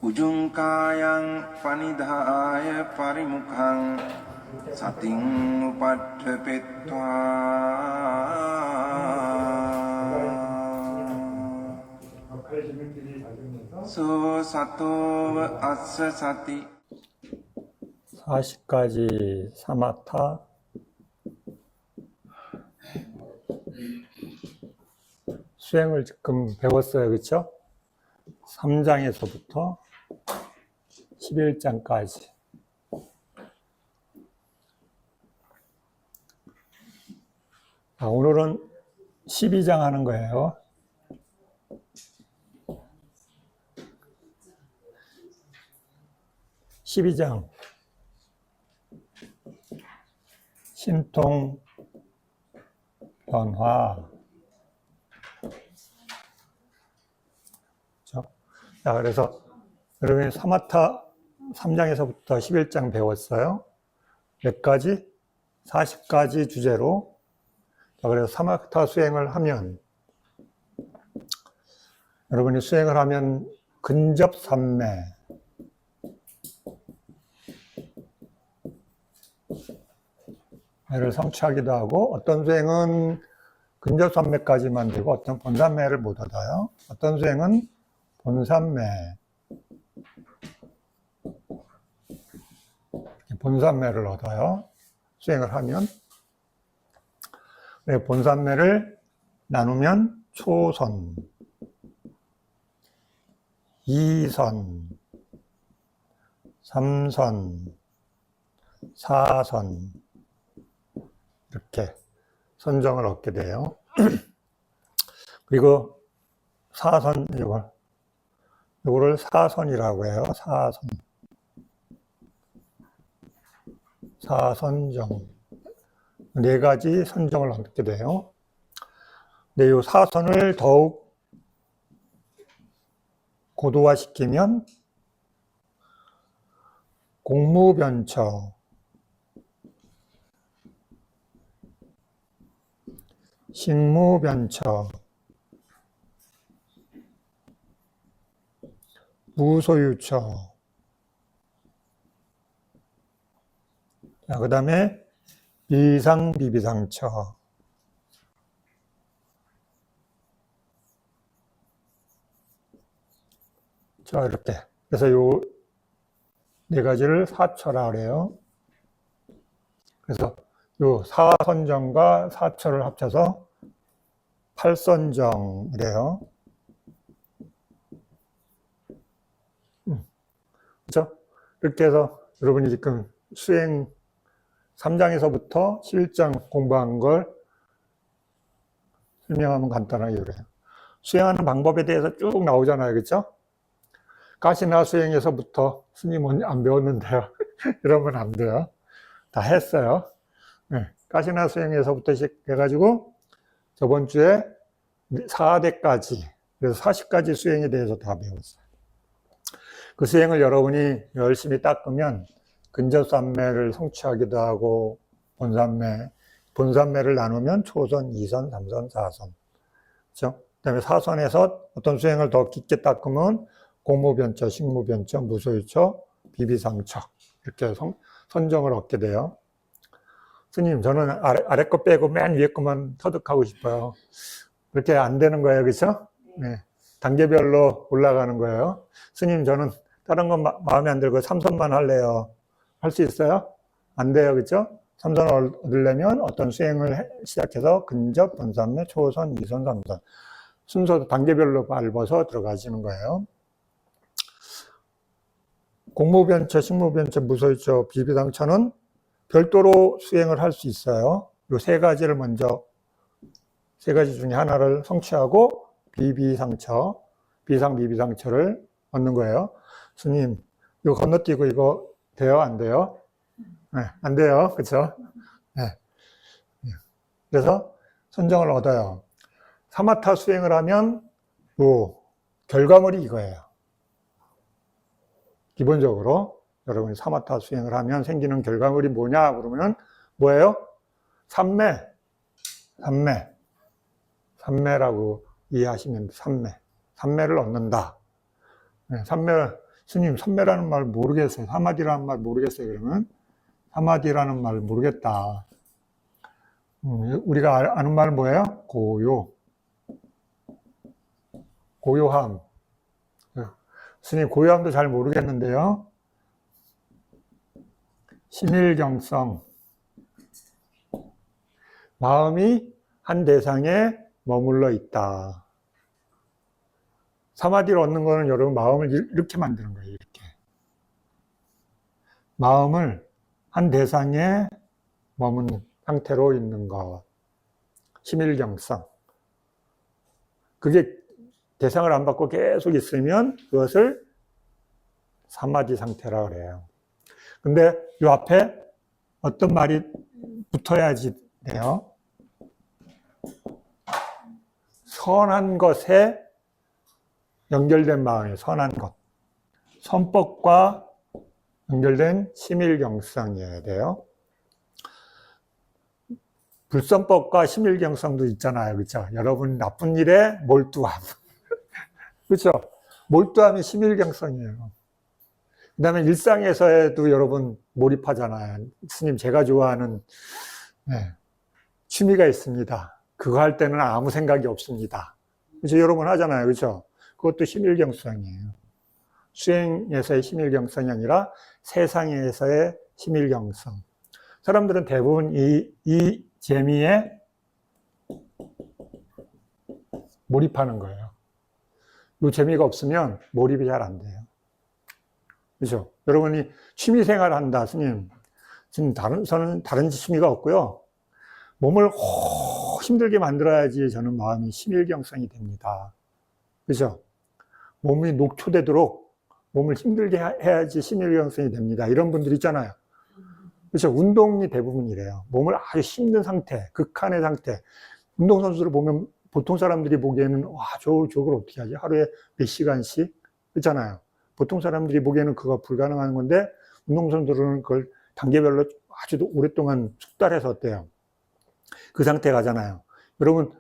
උජුංකායං පනිදාය පරිමුඛං සතින් උපට්ඨපෙත්වා සෝ සතෝව අස්ස සති 40가지 사마타 수행을 지금 배웠어요. 그렇죠? 3장에서부터 11장까지. 오늘은 12장 하는 거예요. (12장) 신통 변화. 자, 그래서 여러분이 사마타 3장에서부터 11장 배웠어요. 몇 가지? 40가지 주제로. 자, 그래서 사마타 수행을 하면, 여러분이 수행을 하면 근접삼매, 를 성취하기도 하고, 어떤 수행은 근접삼매까지만 되고 어떤 본삼매를 못 얻어요. 어떤 수행은 본삼매를 얻어요. 수행을 하면. 본삼매를 나누면 초선, 이선, 삼선, 사선, 이렇게 선정을 얻게 돼요. 그리고 사선, 이거를 사선이라고 해요. 사선. 사선정. 4가지 선정을 얻게 돼요. 근데 이 사선을 더욱 고도화시키면 공무변처, 식무변처, 무소유처, 그 다음에 비상비비상처, 자, 이렇게. 그래서 요 4가지를 사처라 그래요. 그래서 요 사선정과 사처를 합쳐서 팔선정이래요. 그렇죠? 이렇게 해서 여러분이 지금 수행 3장에서부터 11장 공부한 걸 설명하면 간단하게 그래요. 수행하는 방법에 대해서 쭉 나오잖아요. 그렇죠? 가시나 수행에서부터 스님은 안 배웠는데요. 이러면 안 돼요. 다 했어요. 네. 가시나 수행에서부터 시작해가지고 저번 주에 4대까지, 그래서 40가지 수행에 대해서 다 배웠어요. 그 수행을 여러분이 열심히 닦으면 근접삼매를 성취하기도 하고, 본삼매를 나누면 초선, 이선, 삼선, 사선. 그렇죠? 그 다음에 사선에서 어떤 수행을 더 깊게 닦으면 공무변처, 식무변처, 무소유처, 비비상처, 이렇게 선정을 얻게 돼요. 스님, 저는 아래 거 빼고 맨 위에 것만 터득하고 싶어요. 그렇게 안 되는 거예요. 그렇죠? 네. 단계별로 올라가는 거예요. 스님, 저는 다른 건 마음에 안 들고 삼선만 할래요. 할 수 있어요? 안 돼요. 그렇죠? 삼선을 얻으려면 어떤 수행을 시작해서 근접, 본삼매, 초선, 이선, 삼선. 순서 단계별로 밟아서 들어가시는 거예요. 공무변처, 식무변처, 무소유처, 비비상처는 별도로 수행을 할 수 있어요. 이 3가지를 먼저, 3가지 중에 하나를 성취하고 비비상처, 비상비비상처를 얻는 거예요. 스님, 이거 건너뛰고 이거 돼요? 안 돼요? 네, 안 돼요. 그렇죠? 네. 그래서 선정을 얻어요. 사마타 수행을 하면 결과물이 이거예요. 기본적으로 여러분이 사마타 수행을 하면 생기는 결과물이 뭐냐 그러면 뭐예요? 삼매라고 이해하시면 삼매를 얻는다. 삼매, 스님, 선매라는 말 모르겠어요. 사마디라는 말 모르겠어요. 그러면 사마디라는 말 모르겠다. 우리가 아는 말은 뭐예요? 고요함. 스님, 고요함도 잘 모르겠는데요. 심일경성. 마음이 한 대상에 머물러 있다. 사마디를 얻는 거는 여러분 마음을 이렇게 만드는 거예요. 이렇게. 마음을 한 대상에 머무는 상태로 있는 것. 심일경성. 그게 대상을 안 받고 계속 있으면 그것을 사마디 상태라고 그래요. 근데 이 앞에 어떤 말이 붙어야지 돼요. 선한 것에 연결된 마음이에요. 선한 것. 선법과 연결된 심일경성이어야 돼요. 불선법과 심일경성도 있잖아요. 그렇죠? 여러분 나쁜 일에 몰두함. 그렇죠? 몰두함이 심일경성이에요. 그 다음에 일상에서도 여러분 몰입하잖아요. 스님, 제가 좋아하는 취미가 있습니다. 그거 할 때는 아무 생각이 없습니다. 그래서 여러분 하잖아요. 그렇죠? 그것도 심일경성이에요. 수행에서의 심일경성이 아니라 세상에서의 심일경성. 사람들은 대부분 이 재미에 몰입하는 거예요. 이 재미가 없으면 몰입이 잘 안 돼요. 그렇죠? 여러분이 취미생활 한다, 스님. 저는 다른 취미가 없고요. 몸을 힘들게 만들어야지 저는 마음이 심일경성이 됩니다. 그렇죠? 몸이 녹초되도록 몸을 힘들게 해야지 심일경성이 됩니다. 이런 분들 있잖아요. 그렇죠? 운동이 대부분 이래요. 몸을 아주 힘든 상태, 극한의 상태. 운동선수를 보면 보통 사람들이 보기에는 와, 저걸 어떻게 하지? 하루에 몇 시간씩? 그렇잖아요. 보통 사람들이 보기에는 그거 불가능한 건데 운동선수들은 그걸 단계별로 아주 오랫동안 숙달해서 어때요? 그 상태 가잖아요. 여러분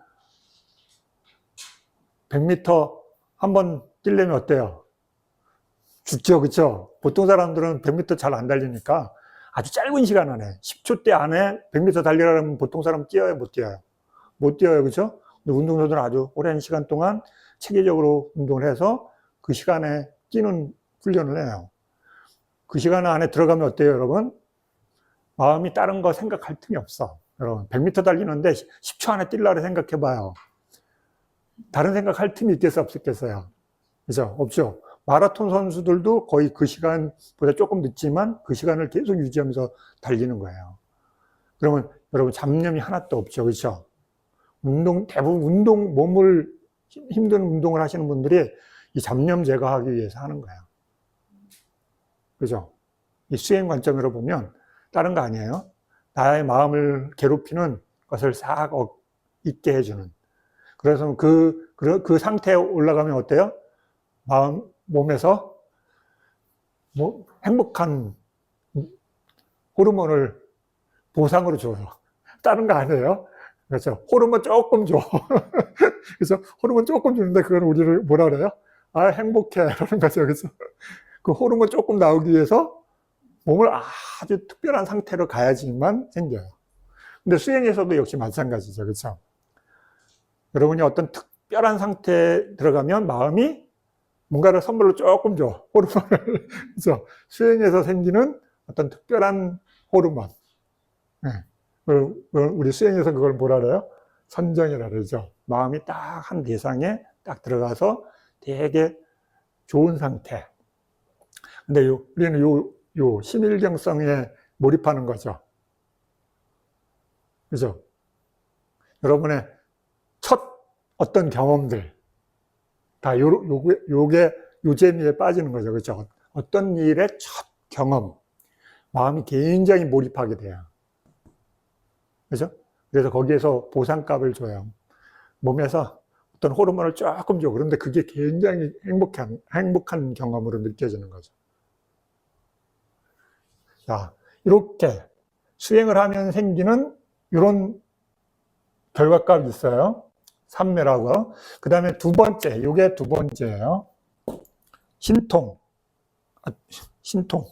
100m 한번 뛰려면 어때요? 죽죠, 그렇죠? 보통 사람들은 100m 잘 안 달리니까 아주 짧은 시간 안에 10초대 안에 100m 달리려면 보통 사람 뛰어요, 못 뛰어요? 못 뛰어요, 그렇죠? 근데 운동선수는 아주 오랜 시간 동안 체계적으로 운동을 해서 그 시간에 뛰는 훈련을 해요. 그 시간 안에 들어가면 어때요, 여러분? 마음이 다른 거 생각할 틈이 없어. 여러분 100m 달리는데 10초 안에 뛰려고 생각해봐요. 다른 생각할 틈이 있겠어요, 없겠어요? 그죠? 없죠. 마라톤 선수들도 거의 그 시간보다 조금 늦지만 그 시간을 계속 유지하면서 달리는 거예요. 그러면 여러분 잡념이 하나도 없죠, 그렇죠? 대부분 몸을 힘든 운동을 하시는 분들이 이 잡념 제거하기 위해서 하는 거예요. 그죠? 이 수행 관점으로 보면 다른 거 아니에요. 나의 마음을 괴롭히는 것을 싹 잊게 해주는. 그래서 그 상태에 올라가면 어때요? 몸에서 행복한 호르몬을 보상으로 줘요. 다른 거 아니에요. 그렇죠. 호르몬 조금 줘. 그래서 호르몬 조금 주는데 그걸 우리를 뭐라 그래요? 아, 행복해. 이러는 거죠. 그래서 그 호르몬 조금 나오기 위해서 몸을 아주 특별한 상태로 가야지만 생겨요. 근데 수행에서도 역시 마찬가지죠. 그렇죠? 여러분이 어떤 특별한 상태에 들어가면 마음이 뭔가를 선물로 조금 줘. 호르몬을. 그래서 수행에서 생기는 어떤 특별한 호르몬. 네. 우리 수행에서 그걸 뭐라 그래요? 선정이라 그러죠. 마음이 딱 한 대상에 딱 들어가서 되게 좋은 상태. 근데 우리는 요 심일경성에 몰입하는 거죠. 그죠? 여러분의 첫 어떤 경험들, 다 요 재미에 빠지는 거죠. 그죠? 어떤 일의 첫 경험, 마음이 굉장히 몰입하게 돼요. 그죠? 그래서 거기에서 보상값을 줘요. 몸에서 어떤 호르몬을 조금 줘. 그런데 그게 굉장히 행복한 경험으로 느껴지는 거죠. 자, 이렇게 수행을 하면 생기는 이런 결과값이 있어요. 삼매라고. 그 다음에 두 번째, 요게 두 번째예요. 신통. 신통.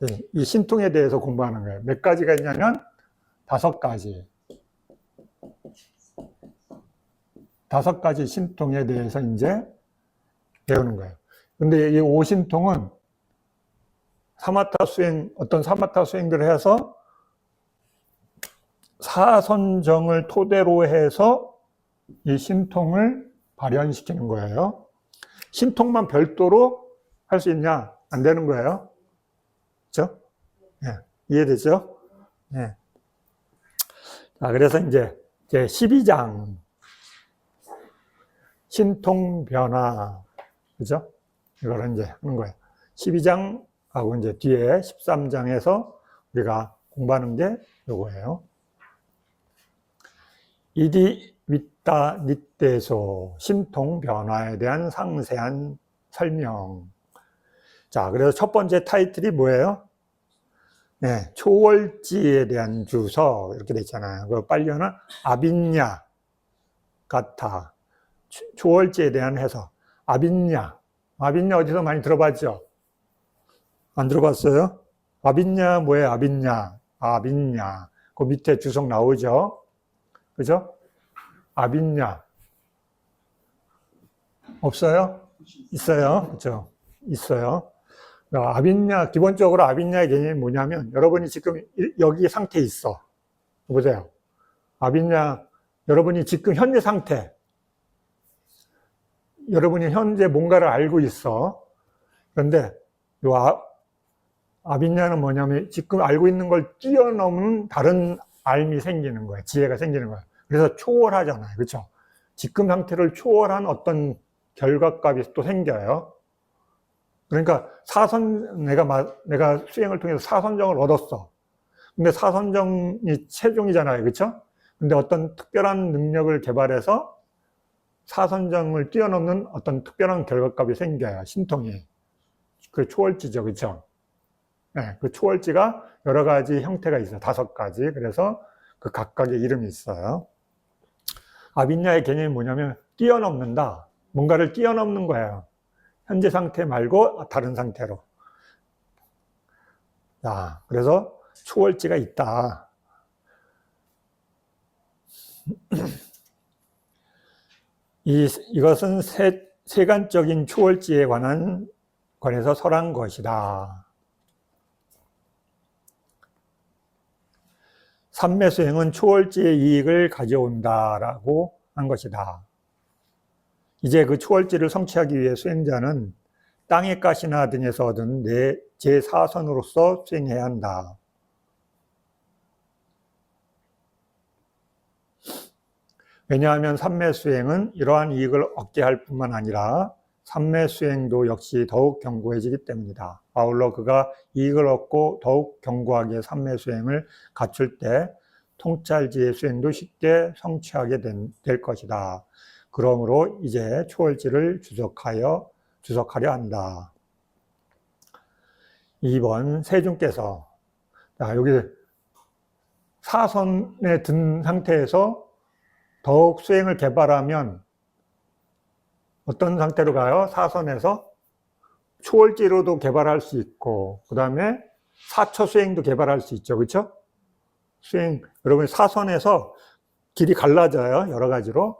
네, 이 신통에 대해서 공부하는 거예요. 몇 가지가 있냐면 5가지. 5가지 신통에 대해서 이제 배우는 거예요. 근데 이 5신통은 어떤 사마타 수행들을 해서 사선정을 토대로 해서 이 신통을 발현시키는 거예요. 신통만 별도로 할 수 있냐? 안 되는 거예요. 그렇죠? 네, 이해되죠? 네. 자, 그래서 이제 12장 신통 변화, 그죠? 이거를 이제 하는 거예요. 12장하고 이제 뒤에 13장에서 우리가 공부하는 게 요거예요. 이디 윗다 닛대소 신통 변화에 대한 상세한 설명. 자, 그래서 첫 번째 타이틀이 뭐예요? 네, 초월지에 대한 주석 이렇게 돼 있잖아요. 그 빨리어는 아빈냐 같아. 초월지에 대한 해석. 아빈냐 어디서 많이 들어봤죠? 안 들어봤어요? 아빈냐 뭐예요? 아빈냐. 그 밑에 주석 나오죠? 그죠? 아빈냐 없어요? 있어요. 그죠? 있어요. 아빈냐, 기본적으로 아빈냐의 개념이 뭐냐면 여러분이 지금 여기 상태에 있어. 보세요. 아빈냐, 여러분이 지금 현재 상태, 여러분이 현재 뭔가를 알고 있어. 그런데 요 아빈냐는 뭐냐면 지금 알고 있는 걸 뛰어넘는 다른 알미 생기는 거예요. 지혜가 생기는 거예요. 그래서 초월하잖아요. 그렇죠? 지금 상태를 초월한 어떤 결과값이 또 생겨요. 그러니까 내가 수행을 통해서 사선정을 얻었어. 근데 사선정이 최종이잖아요. 그렇죠? 근데 어떤 특별한 능력을 개발해서 사선정을 뛰어넘는 어떤 특별한 결과값이 생겨요. 신통이. 그 초월지죠. 그렇죠? 네, 그 초월지가 여러 가지 형태가 있어요. 5가지. 그래서 그 각각의 이름이 있어요. 아빈냐의 개념이 뭐냐면 뛰어넘는다. 뭔가를 뛰어넘는 거예요. 현재 상태 말고 다른 상태로. 자, 그래서 초월지가 있다. 이것은 세간적인 초월지에 관해서 설한 것이다. 삼매수행은 초월지의 이익을 가져온다라고 한 것이다. 이제 그 초월지를 성취하기 위해 수행자는 땅의 가시나 등에서 얻은 제4선으로서 수행해야 한다. 왜냐하면 삼매수행은 이러한 이익을 얻게 할 뿐만 아니라 삼매수행도 역시 더욱 견고해지기 때문이다. 아울러 그가 이익을 얻고 더욱 견고하게 삼매수행을 갖출 때 통찰지의 수행도 쉽게 성취하게 될 것이다. 그러므로 이제 초월지를 주석하려 한다. 2번 세중께서 여기 사선에 든 상태에서 더욱 수행을 개발하면 어떤 상태로 가요? 사선에서 초월지로도 개발할 수 있고 그 다음에 사처 수행도 개발할 수 있죠. 그렇죠? 수행, 여러분 사선에서 길이 갈라져요. 여러 가지로.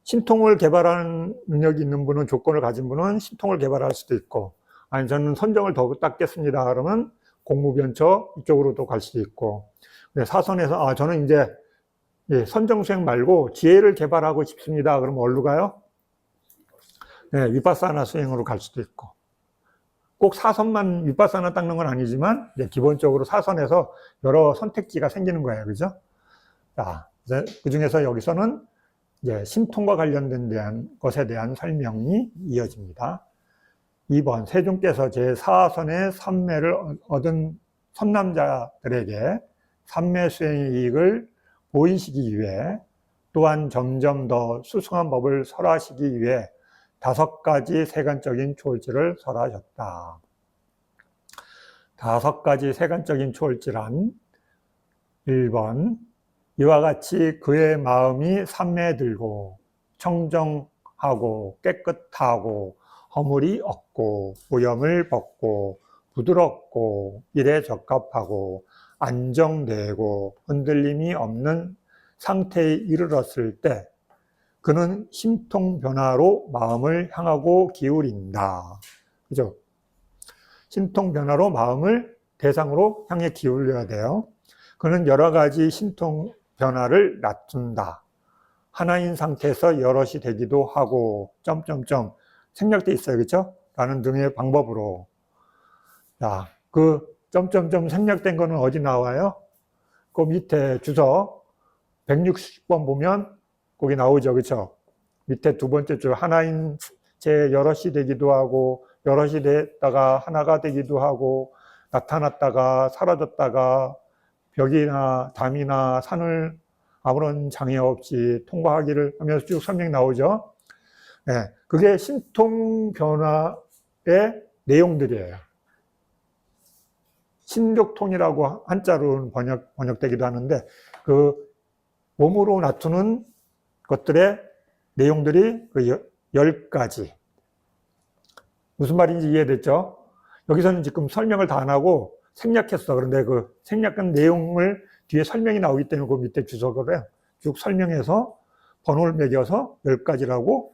신통을 개발하는 능력이 있는 분은, 조건을 가진 분은 신통을 개발할 수도 있고, 아니 저는 선정을 더 닦겠습니다 그러면 공무변처 이쪽으로도 갈 수도 있고. 사선에서 저는 이제 선정 수행 말고 지혜를 개발하고 싶습니다 그러면 어디로 가요? 네, 위파사나 수행으로 갈 수도 있고. 꼭 사선만 위파사나 닦는 건 아니지만 기본적으로 사선에서 여러 선택지가 생기는 거예요. 그죠? 자, 그 중에서 여기서는 신통과 관련된 것에 대한 설명이 이어집니다. 2번 세종께서 제4선의 삼매를 얻은 선남자들에게 삼매 수행의 이익을 보이시기 위해 또한 점점 더 수승한 법을 설하시기 위해 5가지 세간적인 초월지를 설하셨다. 5가지 세간적인 초월지란 1번 이와 같이 그의 마음이 삼매에 들고 청정하고 깨끗하고 허물이 없고 오염을 벗고 부드럽고 일에 적합하고 안정되고 흔들림이 없는 상태에 이르렀을 때 그는 신통 변화로 마음을 향하고 기울인다. 그죠? 신통 변화로 마음을 대상으로 향해 기울여야 돼요. 그는 여러 가지 신통 변화를 낮춘다. 하나인 상태에서 여럿이 되기도 하고 점점점 생략돼 있어요. 그렇죠? 라는 등의 방법으로. 자, 그 점점점 생략된 거는 어디 나와요? 그 밑에 주석 160번 보면 거기 나오죠. 그렇죠? 밑에 두 번째 줄 하나인 제 여럿이 되기도 하고 여럿이 됐다가 하나가 되기도 하고 나타났다가 사라졌다가 벽이나 담이나 산을 아무런 장애 없이 통과하기를 하면서 쭉 설명이 나오죠. 네, 그게 신통 변화의 내용들이에요. 신족통이라고 한자로 번역되기도 하는데 그 몸으로 나타나는 것들의 내용들이 그 10가지. 무슨 말인지 이해됐죠? 여기서는 지금 설명을 다 안 하고 생략했어. 그런데 그 생략한 내용을 뒤에 설명이 나오기 때문에 그 밑에 주석을 쭉 설명해서 번호를 매겨서 10가지라고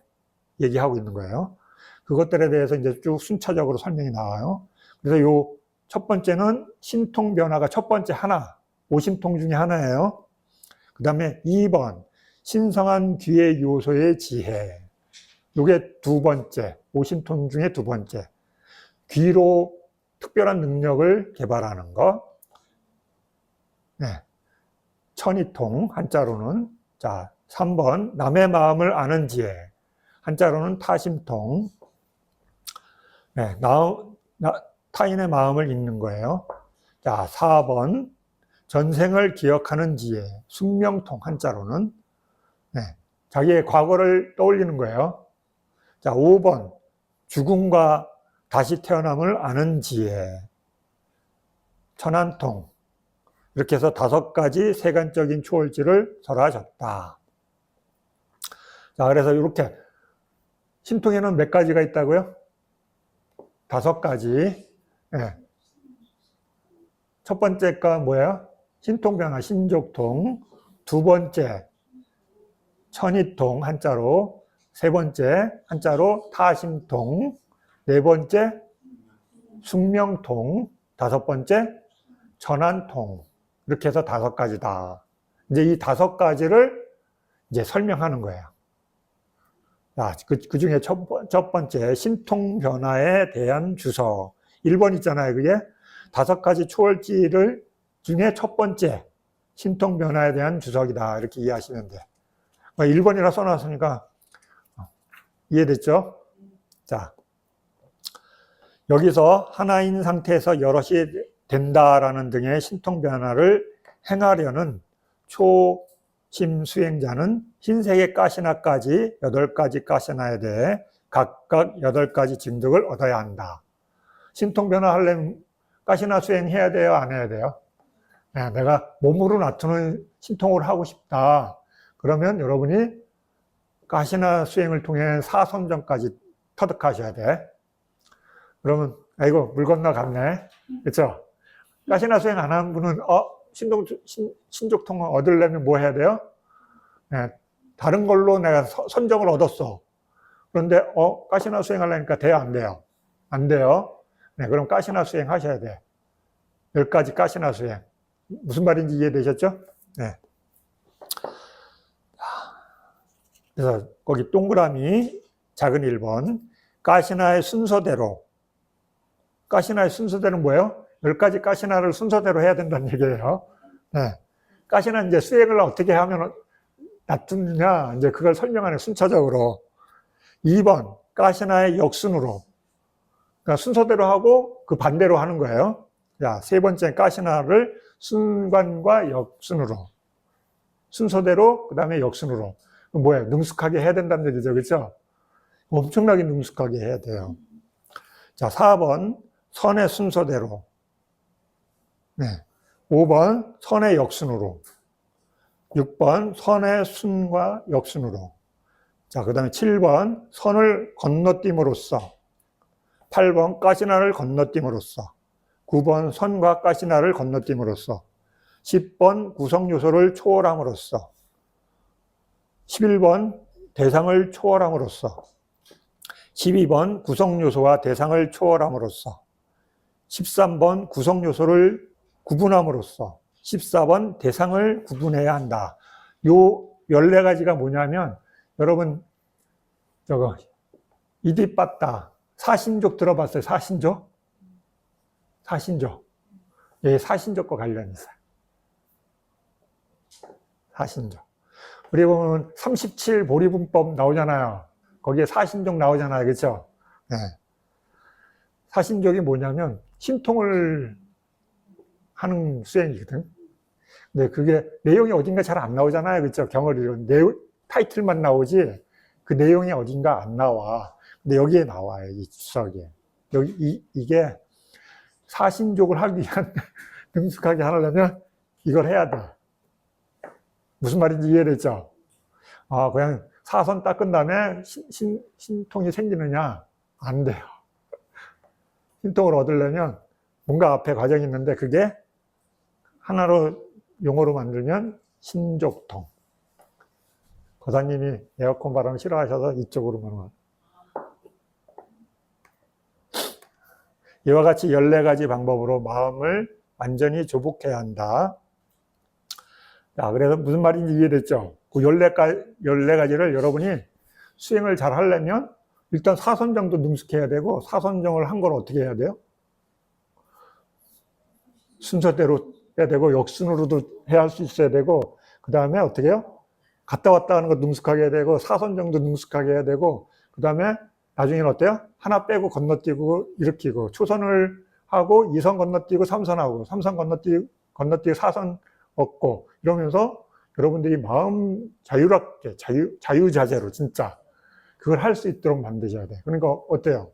얘기하고 있는 거예요. 그것들에 대해서 이제 쭉 순차적으로 설명이 나와요. 그래서 요 첫 번째는 신통 변화가 첫 번째 하나, 오심통 중에 하나예요. 그 다음에 2번, 신성한 귀의 요소의 지혜. 요게 두 번째, 오심통 중에 두 번째. 귀로 특별한 능력을 개발하는 것. 네. 천이통, 한자로는. 자, 3번, 남의 마음을 아는 지혜. 한자로는 타심통. 네, 타인의 마음을 읽는 거예요. 자, 4번, 전생을 기억하는 지혜. 숙명통, 한자로는. 네, 자기의 과거를 떠올리는 거예요. 자, 5번, 죽음과 다시 태어남을 아는 지혜. 천안통. 이렇게 해서 5가지 세간적인 초월지를 설하셨다. 자, 그래서 이렇게 신통에는 몇 가지가 있다고요? 5가지. 네. 첫 번째가 뭐예요? 신통변화, 신족통. 두 번째, 천이통, 한자로. 세 번째, 한자로 타심통. 네 번째, 숙명통. 5번째, 천안통. 이렇게 해서 5가지다. 이제 이 5가지를 이제 설명하는 거예요. 자, 그 중에 첫 번째, 신통 변화에 대한 주석. 1번 있잖아요, 그게. 5가지 초월지를 중에 첫 번째, 신통 변화에 대한 주석이다. 이렇게 이해하시면 돼. 1번이라 써놨으니까 이해됐죠? 자, 여기서 하나인 상태에서 여럿이 된다라는 등의 신통 변화를 행하려는 초심 수행자는 흰색의 가시나까지 8가지 가시나에 대해 각각 8가지 증득을 얻어야 한다. 신통 변화 하려면 가시나 수행해야 돼요? 안 해야 돼요? 네, 내가 몸으로 나타나는 신통을 하고 싶다. 그러면 여러분이 가시나 수행을 통해 사선정까지 터득하셔야 돼. 그러면 아이고 물 건너갔네. 그렇죠? 가시나 수행 안 하는 분은 신족통을 얻으려면 뭐 해야 돼요? 네, 다른 걸로 내가 선정을 얻었어. 그런데 가시나 수행하려니까 돼요? 안 돼요? 안 돼요. 네, 그럼 가시나 수행 하셔야 돼. 10가지 가시나 수행. 무슨 말인지 이해되셨죠? 네. 그래서 거기 동그라미 작은 1번. 가시나의 순서대로. 가시나의 순서대로는 뭐예요? 10가지 가시나를 순서대로 해야 된다는 얘기예요. 네. 가시나 이제 수행을 어떻게 하면 놔두느냐, 이제 그걸 설명하는 순차적으로. 2번, 가시나의 역순으로. 그러니까 순서대로 하고 그 반대로 하는 거예요. 자, 세 번째 가시나를 순관과 역순으로. 순서대로, 그 다음에 역순으로. 뭐예요? 능숙하게 해야 된다는 얘기죠. 그렇죠? 엄청나게 능숙하게 해야 돼요. 자, 4번, 선의 순서대로. 네. 5번, 선의 역순으로. 6번, 선의 순과 역순으로. 자, 그 다음에 7번 선을 건너뛰므로써, 8번 가시나를 건너뛰므로써, 9번 선과 가시나를 건너뛰므로써, 10번 구성요소를 초월함으로써, 11번 대상을 초월함으로써, 12번 구성요소와 대상을 초월함으로써, 13번 구성요소를 구분함으로써, 14번 대상을 구분해야 한다. 요 14가지가 뭐냐면, 여러분, 저거, 이디빠따, 사신족 들어봤어요? 사신족? 사신족. 예, 사신족과 관련이 있어요. 사신족. 우리 보면 37 보리분법 나오잖아요. 거기에 사신족 나오잖아요. 그렇죠? 네. 사신족이 뭐냐면 신통을 하는 수행이거든. 근데 그게 내용이 어딘가 잘 안 나오잖아요. 그렇죠? 경을 내용 타이틀만 나오지 그 내용이 어딘가 안 나와. 근데 여기에 나와요. 이 주석에. 여기 이게 사신족을 하기 위한 능숙하게 하려면 이걸 해야 돼. 무슨 말인지 이해됐죠? 아, 그냥 사선 닦은 다음에 신통이 생기느냐? 안 돼요. 신통을 얻으려면 뭔가 앞에 과정이 있는데 그게 하나로 용어로 만들면 신족통. 거사님이 에어컨 바람 싫어하셔서 이쪽으로만 와. 이와 같이 14가지 방법으로 마음을 완전히 조복해야 한다. 자, 그래서 무슨 말인지 이해됐죠? 그 14가지를 여러분이 수행을 잘 하려면 일단 사선정도 능숙해야 되고, 사선정을 한 걸 어떻게 해야 돼요? 순서대로 해야 되고, 역순으로도 해야 할 수 있어야 되고, 그 다음에 어떻게 해요? 갔다 왔다 하는 거 능숙하게 해야 되고, 사선정도 능숙하게 해야 되고, 그 다음에 나중에는 어때요? 하나 빼고 건너뛰고 일으키고, 초선을 하고 2선 건너뛰고 3선 하고, 3선 건너뛰고 4선 얻고, 이러면서 여러분들이 마음 자유롭게, 자유자재로 진짜 그걸 할 수 있도록 만드셔야 돼. 그러니까 어때요?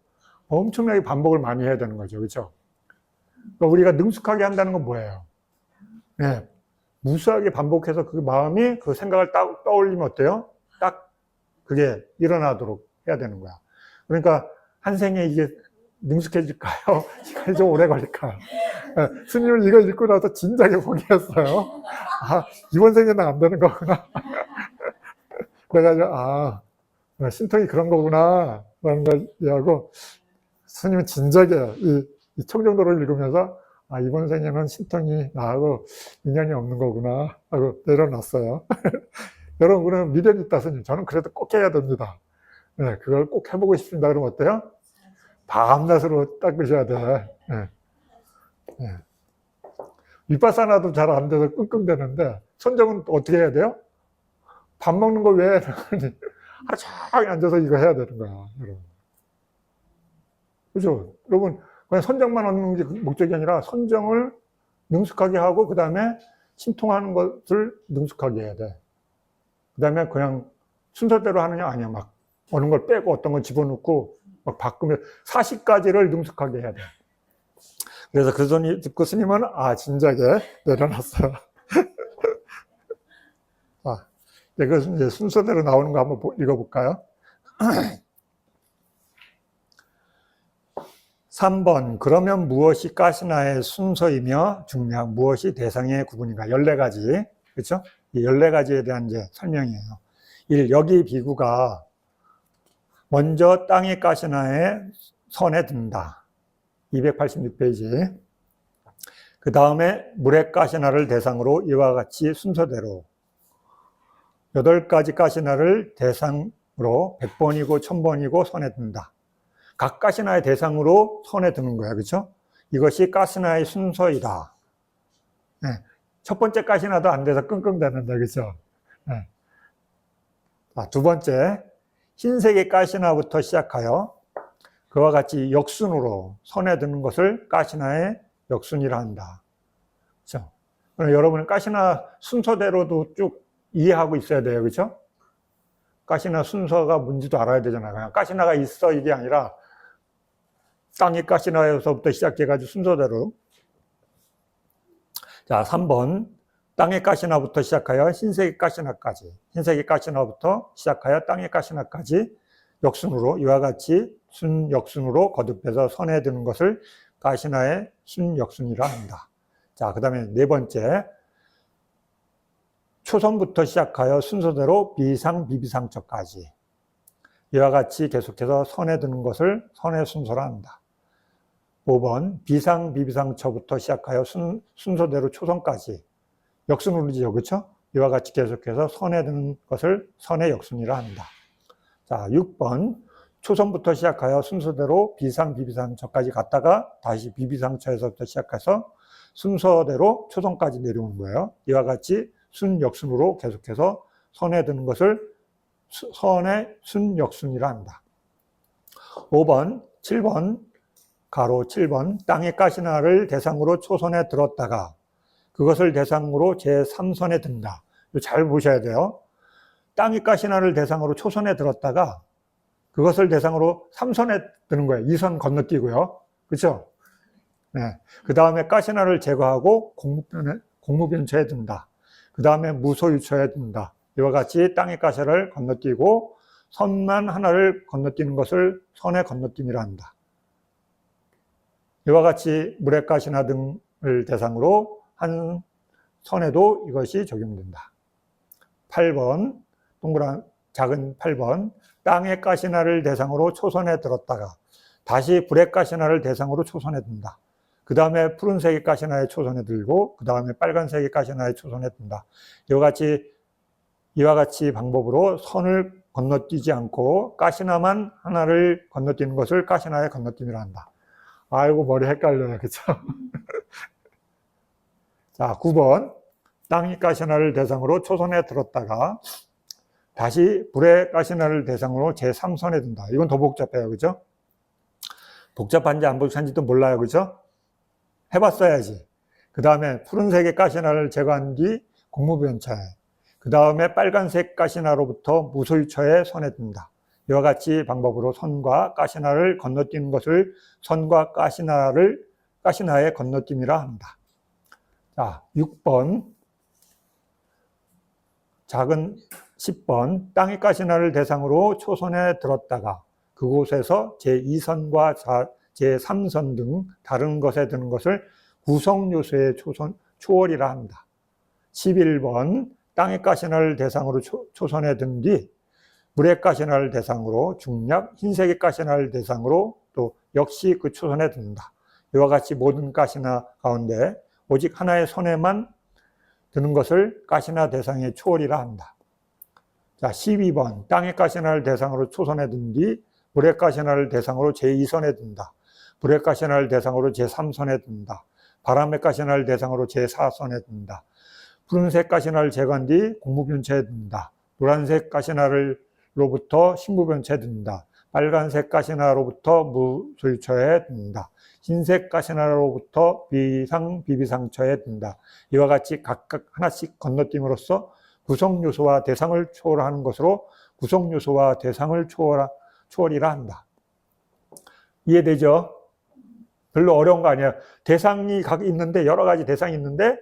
엄청나게 반복을 많이 해야 되는 거죠. 그렇죠? 그러니까 우리가 능숙하게 한다는 건 뭐예요? 네. 무수하게 반복해서 그 마음이 그 생각을 딱 떠올리면 어때요? 딱 그게 일어나도록 해야 되는 거야. 그러니까 한 생에 이게 능숙해질까요? 시간이 좀 오래 걸릴까요? 네, 스님은 이거 읽고 나서 진작에 포기했어요. 아, 이번 생에는 안 되는 거구나. 그래가지고, 신통이 그런 거구나. 라는 걸 이해하고, 스님은 진작에 이 청정도를 읽으면서, 이번 생에는 신통이 나하고 인연이 없는 거구나. 하고 내려놨어요. 여러분은 미련이 있다, 스님. 저는 그래도 꼭 해야 됩니다. 네, 그걸 꼭 해보고 싶습니다. 그러면 어때요? 밤낮으로 닦으셔야 돼. 네. 네. 윗바사나도 잘 안 돼서 끙끙대는데, 선정은 어떻게 해야 돼요? 밥 먹는 거 외에는 하루 종일 앉아서 이거 해야 되는 거야, 여러분. 그죠? 여러분, 그냥 선정만 얻는 게 목적이 아니라 선정을 능숙하게 하고, 그 다음에 신통하는 것을 능숙하게 해야 돼. 그 다음에 그냥 순서대로 하느냐? 아니야. 막 어느 걸 빼고 어떤 걸 집어넣고 막 바꾸면 40가지를 능숙하게 해야 돼. 그래서 그 소리 듣고 스님은 진작에 내려놨어요. 그것은 이제 순서대로 나오는 거 한번 읽어볼까요? 3번, 그러면 무엇이 가시나의 순서이며 중량, 무엇이 대상의 구분인가? 14가지, 그렇죠? 이 14가지에 대한 이제 설명이에요. 1. 여기 비구가 먼저 땅의 가시나의 선에 든다. 286페이지. 그 다음에 물의 가시나를 대상으로 이와 같이 순서대로 8가지 가시나를 대상으로 100번이고 1000번이고 손에 든다. 각 가시나의 대상으로 손에 드는 거야. 그렇죠? 이것이 가시나의 순서이다. 네. 첫 번째 가시나도 안 돼서 끙끙대는데, 그렇죠? 네. 자, 두 번째, 흰색의 가시나부터 시작하여 그와 같이 역순으로 손에 드는 것을 가시나의 역순이라 한다. 그렇죠? 그럼 여러분은 가시나 순서대로도 쭉 이해하고 있어야 돼요. 그렇죠? 가시나 순서가 뭔지도 알아야 되잖아요. 그냥 가시나가 있어 이게 아니라 땅의 가시나에서부터 시작해가지고 순서대로. 자, 3번. 땅의 가시나부터 시작하여 흰색의 가시나까지, 흰색의 가시나부터 시작하여 땅의 가시나까지 역순으로 이와 같이 순역순으로 거듭해서 선에 드는 것을 가시나의 순역순이라 합니다. 자, 그 다음에 네 번째, 초선부터 시작하여 순서대로 비상, 비비상처까지 이와 같이 계속해서 선에 드는 것을 선의 순서라 합니다. 5번, 비상, 비비상처부터 시작하여 순서대로 초선까지 역순으로지요, 그렇죠? 이와 같이 계속해서 선에 드는 것을 선의 역순이라 합니다. 자, 6번, 초선부터 시작하여 순서대로 비상, 비비상처까지 갔다가 다시 비비상처에서부터 시작해서 순서대로 초선까지 내려오는 거예요. 이와 같이 순역순으로 계속해서 선에 드는 것을 선의 순역순이라 합니다. 5번, 7번, 가로 7번, 땅의 가시나를 대상으로 초선에 들었다가 그것을 대상으로 제3선에 든다. 이거 잘 보셔야 돼요. 땅의 가시나를 대상으로 초선에 들었다가 그것을 대상으로 3선에 드는 거예요. 2선 건너뛰고요. 그렇죠? 네. 그 다음에 가시나를 제거하고 공무변처에 든다. 그 다음에 무소유처에 든다. 이와 같이 땅의 가시나를 건너뛰고 선만 하나를 건너뛰는 것을 선의 건너뛰기라 한다. 이와 같이 물의 가시나 등을 대상으로 한 선에도 이것이 적용된다. 8번, 동그란 작은 8번, 땅의 가시나를 대상으로 초선에 들었다가 다시 불의 가시나를 대상으로 초선에 든다. 그 다음에 푸른색의 가시나에 초선에 들고 그 다음에 빨간색의 가시나에 초선에 든다. 이와 같이 방법으로 선을 건너뛰지 않고 가시나만 하나를 건너뛰는 것을 가시나의 건너뛰기라 한다. 아이고, 머리 헷갈려요. 그쵸? 자, 9번. 땅의 가시나를 대상으로 초선에 들었다가 다시 불의 가시나를 대상으로 제3선에 든다. 이건 더 복잡해요. 그죠? 복잡한지 안 복잡한지도 몰라요. 그죠? 해봤어야지. 그 다음에 푸른색의 가시나를 제거한 뒤 공무변처에, 그 다음에 빨간색 가시나로부터 무소유처에 선에 든다. 이와 같이 방법으로 선과 가시나를 건너뛰는 것을 선과 가시나의 건너뛰기라 합니다. 자, 6번, 작은 10번, 땅의 가시나를 대상으로 초선에 들었다가 그곳에서 제2선과 제3선 등 다른 것에 드는 것을 구성요소의 초월이라 합니다. 11번, 땅의 가시나를 대상으로 초선에 든 뒤 물의 가시나를 대상으로 중략, 흰색의 가시나를 대상으로 또 역시 그 초선에 든다. 이와 같이 모든 가시나 가운데 오직 하나의 선에만 드는 것을 가시나 대상의 초월이라 한다. 자, 12번, 땅의 가시나를 대상으로 초선에 든 뒤 물의 가시나를 대상으로 제2선에 든다. 불의 가시나를 대상으로 제3선에 든다. 바람의 가시나를 대상으로 제4선에 든다. 푸른색 가시나를 제거한 뒤 공무변처에 든다. 노란색 가시나로부터 신무변처에 든다. 빨간색 가시나로부터 무소유처에 든다. 흰색 가시나로부터 비비상처에 든다. 이와 같이 각각 하나씩 건너뛰므로써 구성요소와 대상을 초월하는 것으로 구성요소와 대상을 초월이라 한다. 이해되죠? 별로 어려운 거 아니에요. 대상이 각 있는데, 여러 가지 대상이 있는데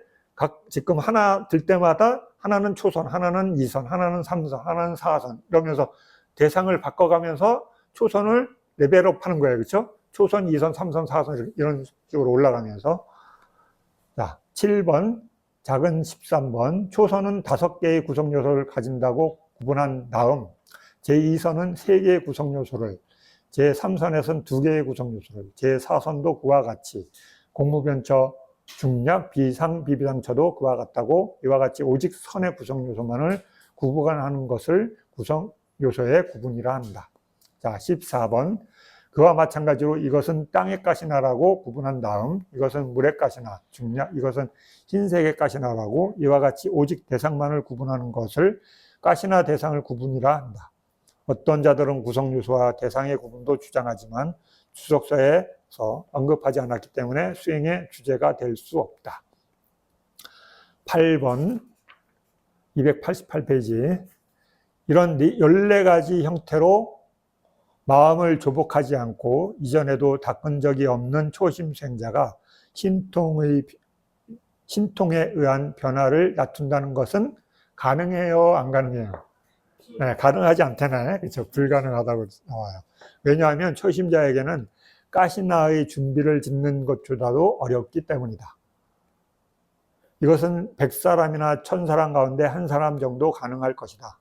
지금 하나 들 때마다 하나는 초선, 하나는 2선, 하나는 3선, 하나는 4선 이러면서 대상을 바꿔가면서 초선을 레벨업 하는 거예요. 그렇죠? 초선, 2선, 3선, 4선 이런 식으로 올라가면서. 자, 7번, 작은 13번. 초선은 5개의 구성요소를 가진다고 구분한 다음 제2선은 3개의 구성요소를, 제3선에서는 2개의 구성요소를, 제4선도 그와 같이 공무변처, 중략, 비상, 비비상처도 그와 같다고 이와 같이 오직 선의 구성요소만을 구분하는 것을 구성요소의 구분이라 한다. 자, 14번. 그와 마찬가지로 이것은 땅의 가시나라고 구분한 다음 이것은 물의 가시나, 중략, 이것은 흰색의 가시나라고 이와 같이 오직 대상만을 구분하는 것을 가시나 대상을 구분이라 한다. 어떤 자들은 구성요소와 대상의 구분도 주장하지만 주석서에서 언급하지 않았기 때문에 수행의 주제가 될 수 없다. 8번 288페이지. 이런 14가지 형태로 마음을 조복하지 않고 이전에도 닦은 적이 없는 초심 수행자가 신통의 신통에 의한 변화를 낮춘다는 것은 가능해요, 안 가능해요? 네, 가능하지 않다네. 그렇죠. 불가능하다고 나와요. 왜냐하면 초심자에게는 가시나의 준비를 짓는 것조차도 어렵기 때문이다. 이것은 100사람이나 1000사람 가운데 한 사람 정도 가능할 것이다.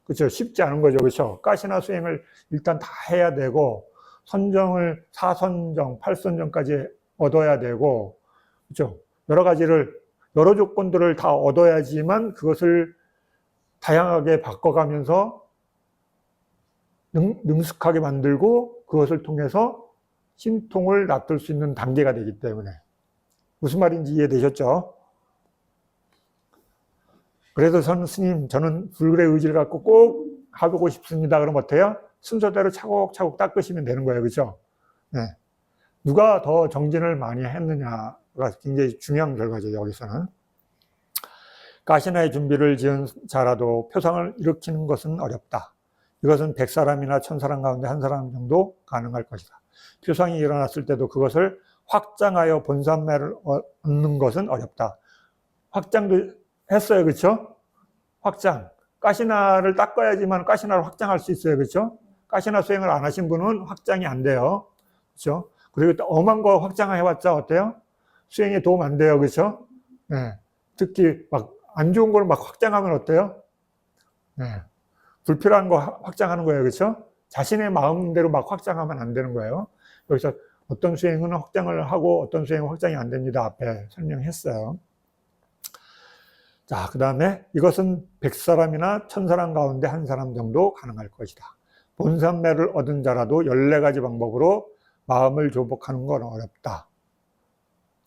그렇죠. 쉽지 않은 거죠. 그렇죠. 가시나 수행을 일단 다 해야 되고, 선정을 4선정, 8선정까지 얻어야 되고, 그렇죠. 여러 조건들을 다 얻어야지만 그것을 다양하게 바꿔가면서 능숙하게 만들고 그것을 통해서 신통을 놔둘 수 있는 단계가 되기 때문에. 무슨 말인지 이해되셨죠? 그래서 저는 불굴의 의지를 갖고 꼭 하고 싶습니다. 그러면 어때요? 순서대로 차곡차곡 닦으시면 되는 거예요. 그렇죠? 네. 누가 더 정진을 많이 했느냐가 굉장히 중요한 결과죠. 여기서는. 가시나의 준비를 지은 자라도 표상을 일으키는 것은 어렵다. 이것은 100사람이나 1000사람 가운데 한 사람 정도 가능할 것이다. 표상이 일어났을 때도 그것을 확장하여 본산매를 얻는 것은 어렵다. 확장도 했어요. 그렇죠? 확장. 가시나를 닦아야지만 가시나를 확장할 수 있어요. 그렇죠? 가시나 수행을 안 하신 분은 확장이 안 돼요. 그렇죠? 그리고 또 엄한 거 확장해봤자 어때요? 수행에 도움 안 돼요. 그렇죠? 네. 특히 막 안 좋은 걸 막 확장하면 어때요? 네. 불필요한 거 확장하는 거예요. 그렇죠? 자신의 마음대로 막 확장하면 안 되는 거예요. 여기서 어떤 수행은 확장을 하고 어떤 수행은 확장이 안 됩니다. 앞에 설명했어요. 자, 그 다음에 이것은 100사람이나 1000사람 가운데 한 사람 정도 가능할 것이다. 본산매를 얻은 자라도 14가지 방법으로 마음을 조복하는 건 어렵다.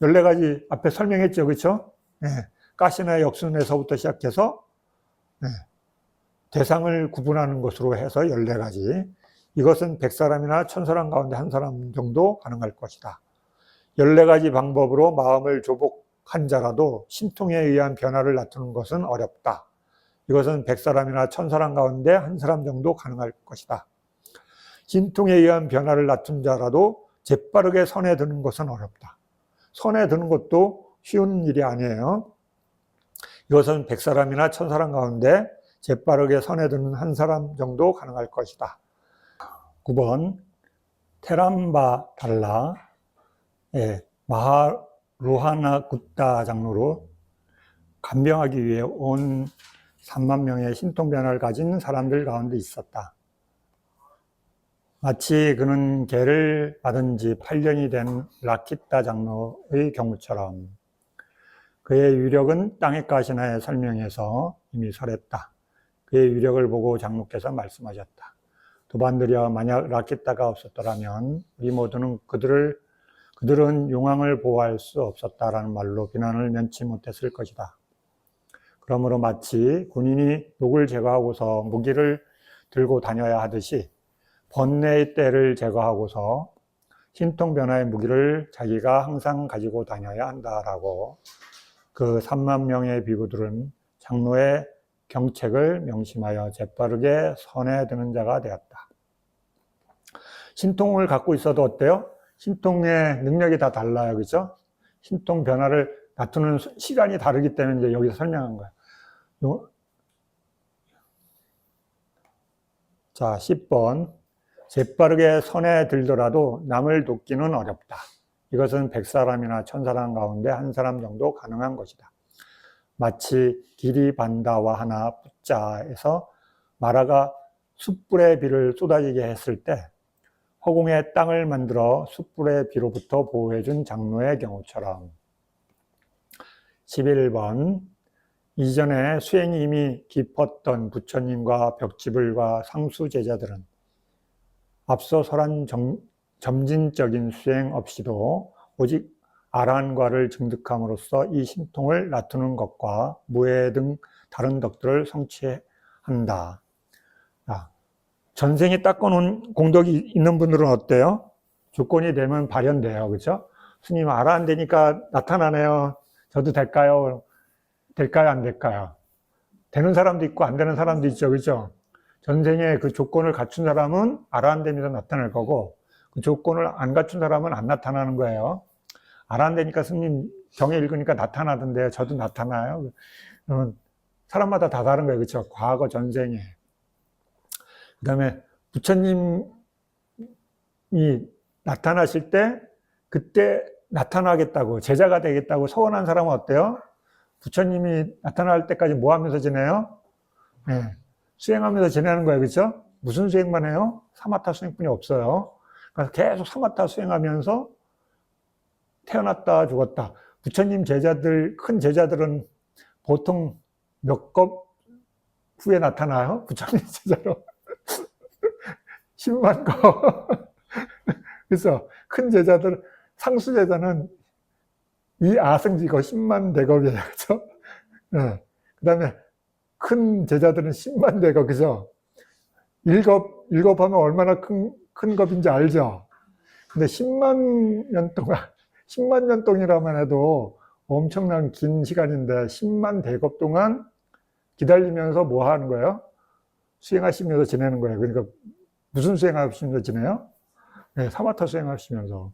14가지 앞에 설명했죠. 그렇죠? 네. 가시나 역순에서부터 시작해서 네. 대상을 구분하는 것으로 해서 14가지. 이것은 100사람이나 1000사람 가운데 한 사람 정도 가능할 것이다. 14가지 방법으로 마음을 조복한 자라도 신통에 의한 변화를 나타내는 것은 어렵다. 이것은 100사람이나 1000사람 가운데 한 사람 정도 가능할 것이다. 신통에 의한 변화를 낮춘 자라도 재빠르게 선에 드는 것은 어렵다. 선에 드는 것도 쉬운 일이 아니에요. 이것은 100사람이나 1000사람 가운데 재빠르게 선에 드는 한 사람 정도 가능할 것이다. 9번 테람바 달라 마하로하나 굿다 장로로 간병하기 위해 온 3만 명의 신통 변화를 가진 사람들 가운데 있었다. 마치 그는 계를 받은 지 8년이 된 라키타 장로의 경우처럼 그의 유력은 땅의 가시나에 설명해서 이미 설했다. 그의 유력을 보고 장로께서 말씀하셨다. 도반들이여 만약 라키타가 없었더라면 우리 모두는 그들은 용왕을 보호할 수 없었다라는 말로 비난을 면치 못했을 것이다. 그러므로 마치 군인이 녹을 제거하고서 무기를 들고 다녀야 하듯이 번뇌의 때를 제거하고서 신통 변화의 무기를 자기가 항상 가지고 다녀야 한다라고 그 3만 명의 비구들은 장로의 경책을 명심하여 재빠르게 선에 드는 자가 되었다. 신통을 갖고 있어도 어때요? 신통의 능력이 다 달라요. 그죠? 신통 변화를 다투는 시간이 다르기 때문에 이제 여기서 설명한 거예요. 자, 10번. 재빠르게 선에 들더라도 남을 돕기는 어렵다. 이것은 100사람이나 1000사람 가운데 한 사람 정도 가능한 것이다. 마치 길이 반다와 하나 붙자에서 마라가 숯불의 비를 쏟아지게 했을 때 허공에 땅을 만들어 숯불의 비로부터 보호해준 장로의 경우처럼. 11번 이전에 수행이 이미 깊었던 부처님과 벽지불과 상수 제자들은 앞서 설한 점진적인 수행 없이도 오직 아란과를 증득함으로써 이 신통을 나누는 것과 무해 등 다른 덕들을 성취한다. 전생에 닦아놓은 공덕이 있는 분들은 어때요? 조건이 되면 발현돼요. 그렇죠? 스님 아란 되니까 나타나네요. 저도 될까요? 될까요? 안 될까요? 되는 사람도 있고 안 되는 사람도 있죠. 그렇죠? 전생에 그 조건을 갖춘 사람은 아란되면서 나타날 거고 그 조건을 안 갖춘 사람은 안 나타나는 거예요. 아란되니까 스님 경에 읽으니까 나타나던데 저도 나타나요. 사람마다 다 다른 거예요. 그렇죠? 과거 전생에. 그 다음에 부처님이 나타나실 때 그때 나타나겠다고 제자가 되겠다고 서원한 사람은 어때요? 부처님이 나타날 때까지 뭐 하면서 지내요? 네, 수행하면서 지내는 거예요. 그렇죠? 무슨 수행만 해요? 사마타 수행뿐이 없어요. 그래서 계속 사마타 수행하면서 태어났다 죽었다. 부처님 제자들, 큰 제자들은 보통 몇 겁 후에 나타나요? 부처님 제자로. 10만 겁. 그래서 큰 제자들, 상수 제자는 이 아승지거 10만 대겁이에요. 그죠? 네. 그 다음에 큰 제자들은 10만 대겁, 그죠? 1겁 하면 얼마나 큰 겁인지 알죠? 근데 10만 년 동안, 10만 년 동이라만 해도 엄청난 긴 시간인데 10만 대겁 동안 기다리면서 뭐 하는 거예요? 수행하시면서 지내는 거예요. 그러니까 무슨 수행하시면서 지내요? 네, 사마타 수행하시면서.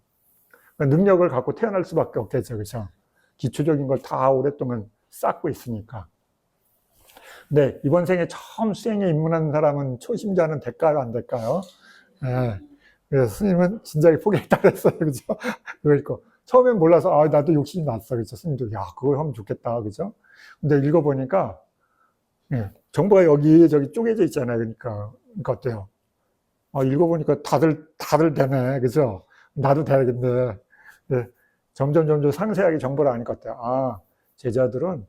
그러니까 능력을 갖고 태어날 수밖에 없겠죠. 그렇죠? 기초적인 걸 다 오랫동안 쌓고 있으니까. 근데 이번 생에 처음 수행에 입문한 사람은 초심자는 될까요? 안 될까요? 네. 그래서 스님은 진작에 포기했다 그랬어요. 그죠? 그러니까 처음엔 몰라서, 아, 나도 욕심이 났어. 그죠? 스님도, 야, 그걸 하면 좋겠다. 그죠? 근데 읽어보니까, 예, 정보가 여기저기 쪼개져 있잖아요. 그러니까 어때요? 읽어보니까 다들 되네. 그죠? 나도 돼야겠네. 예, 점점 상세하게 정보를 아니까 어때요? 아, 제자들은,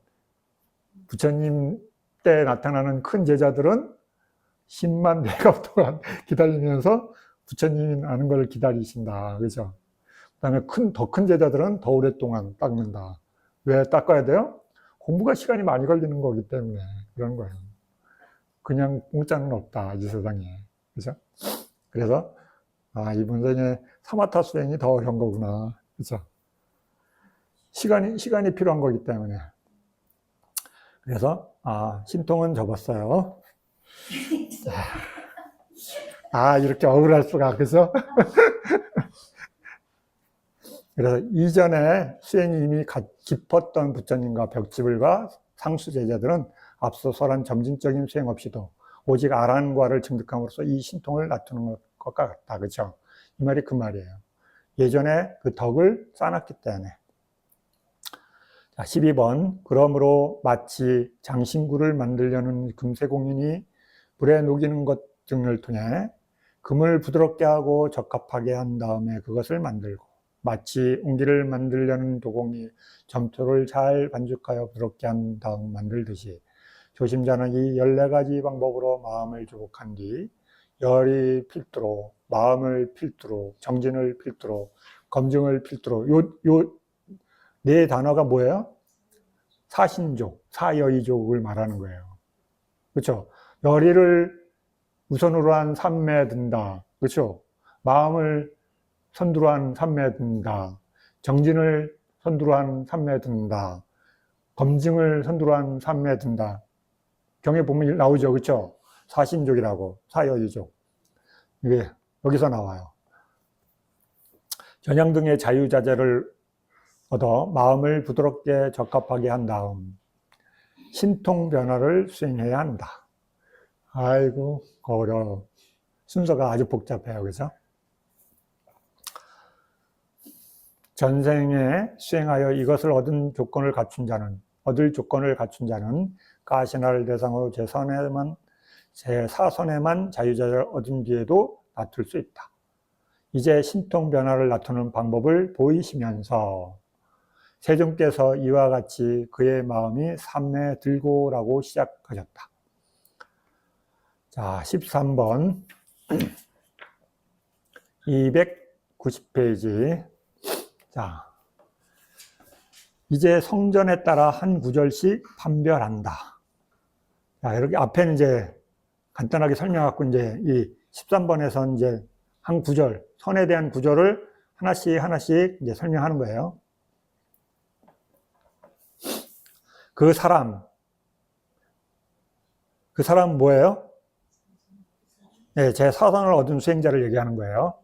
부처님 때 나타나는 큰 제자들은 10만 대갑 동안 기다리면서 부처님이 아는 걸 기다리신다. 그죠? 그 다음에 더 큰 제자들은 더 오랫동안 닦는다. 왜 닦아야 돼요? 공부가 시간이 많이 걸리는 거기 때문에 그런 거예요. 그냥 공짜는 없다, 이 세상에. 그죠? 그래서, 이번 생에 사마타 수행이 더 어려운 거구나. 그죠? 시간이 필요한 거기 때문에. 그래서, 신통은 접었어요. 이렇게 억울할 수가, 그죠? 그래서 이전에 수행이 이미 깊었던 부처님과 벽지불과 상수 제자들은 앞서 설한 점진적인 수행 없이도 오직 아란과를 증득함으로써 이 신통을 갖추는 것과 같다. 그죠? 이 말이 그 말이에요. 예전에 그 덕을 쌓았기 때문에. 자, 12번. 그러므로 마치 장신구를 만들려는 금세공인이 불에 녹이는 것 등을 통해 금을 부드럽게 하고 적합하게 한 다음에 그것을 만들고, 마치 옹기를 만들려는 도공이 점토를 잘 반죽하여 부드럽게 한 다음 만들듯이 조심자는 이 14가지 방법으로 마음을 조복한 뒤 열이 필두로, 마음을 필두로, 정진을 필두로, 검증을 필두로. 요 네 단어가 뭐예요? 사신족, 사여의족을 말하는 거예요. 그렇죠? 열의를 우선으로 한 삼매에 든다. 그렇죠? 마음을 선두로 한 삼매에 든다. 정진을 선두로 한 삼매에 든다. 검증을 선두로 한 삼매에 든다. 경에 보면 나오죠. 그렇죠? 사신족이라고, 사여의족. 이게 여기서 나와요. 전향 등의 자유자재를 얻어 마음을 부드럽게 적합하게 한 다음 신통 변화를 수행해야 한다. 아이고, 어려워. 순서가 아주 복잡해요. 그죠? 전생에 수행하여 이것을 얻을 조건을 갖춘 자는 가시나를 대상으로 제4선에만 자유자재를 얻은 뒤에도 다툴 수 있다. 이제 신통 변화를 나타내는 방법을 보이시면서 세존께서 이와 같이 그의 마음이 삼매에 들고라고 시작하셨다. 자, 13번 290페이지. 자, 이제 성전에 따라 한 구절씩 판별한다. 자, 이렇게 앞에는 이제 간단하게 설명하고 이제 이 13번에서 이제 한 구절, 선에 대한 구절을 하나씩 이제 설명하는 거예요. 그 사람 뭐예요? 네, 제 사선을 얻은 수행자를 얘기하는 거예요.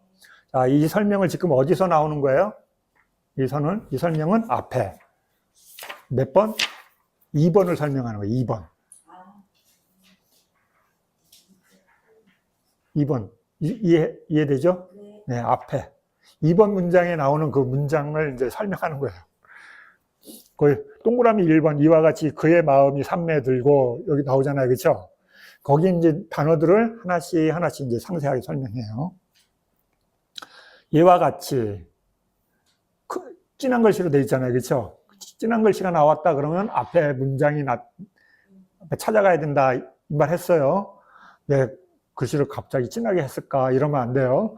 자, 이 설명을 지금 어디서 나오는 거예요? 이 설명은 앞에 몇 번? 2번을 설명하는 거예요. 2번. 2번. 이해되죠? 네, 앞에. 2번 문장에 나오는 그 문장을 이제 설명하는 거예요. 그 동그라미 1번, 이와 같이 그의 마음이 삼매들고, 여기 나오잖아요. 그렇죠? 거기 이제 단어들을 하나씩 하나씩 이제 상세하게 설명해요. 이와 같이, 진한 글씨로 되어 있잖아요. 그렇죠? 진한 글씨가 나왔다 그러면 앞에 문장이 앞에 찾아가야 된다. 이 말 했어요. 왜 글씨를 갑자기 진하게 했을까? 이러면 안 돼요.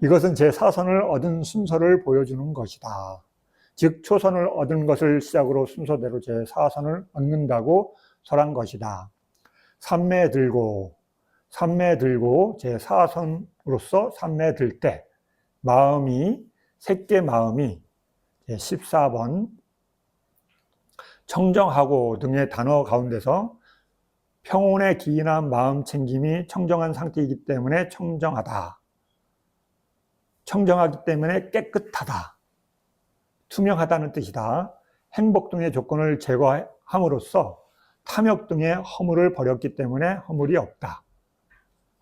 이것은 제 사선을 얻은 순서를 보여주는 것이다. 즉 초선을 얻은 것을 시작으로 순서대로 제 사선을 얻는다고 설한 것이다. 삼매 들고 제 사선으로서 삼매 들 때 마음이 새끼 마음이 14번 청정하고 등의 단어 가운데서 평온에 기인한 마음 챙김이 청정한 상태이기 때문에 청정하다. 청정하기 때문에 깨끗하다. 투명하다는 뜻이다. 행복 등의 조건을 제거함으로써 탐욕 등의 허물을 버렸기 때문에 허물이 없다.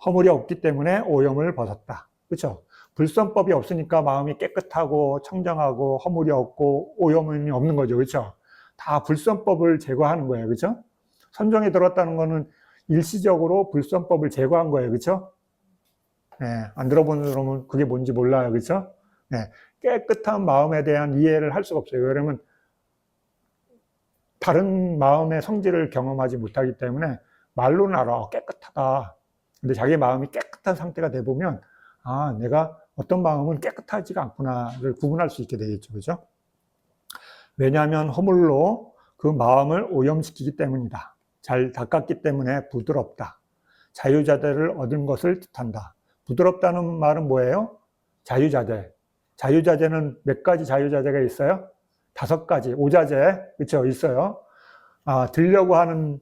허물이 없기 때문에 오염을 벗었다. 그렇죠? 불선법이 없으니까 마음이 깨끗하고 청정하고 허물이 없고 오염이 없는 거죠. 그렇죠? 다 불선법을 제거하는 거예요. 그렇죠? 선정에 들었다는 거는 일시적으로 불선법을 제거한 거예요. 그렇죠? 네, 안 들어본 사람은 그게 뭔지 몰라요. 그렇죠? 네, 깨끗한 마음에 대한 이해를 할 수가 없어요. 왜냐면 다른 마음의 성질을 경험하지 못하기 때문에 말로는 알아. 깨끗하다. 근데 자기 마음이 깨끗한 상태가 돼 보면 아, 내가 어떤 마음은 깨끗하지가 않구나를 구분할 수 있게 되겠죠. 그죠? 왜냐하면 허물로 그 마음을 오염시키기 때문이다. 잘 닦았기 때문에 부드럽다. 자유자재를 얻은 것을 뜻한다. 부드럽다는 말은 뭐예요? 자유자재. 자유자재는 몇 가지 자유자재가 있어요? 5가지. 오자재. 그렇죠? 있어요. 들려고 하는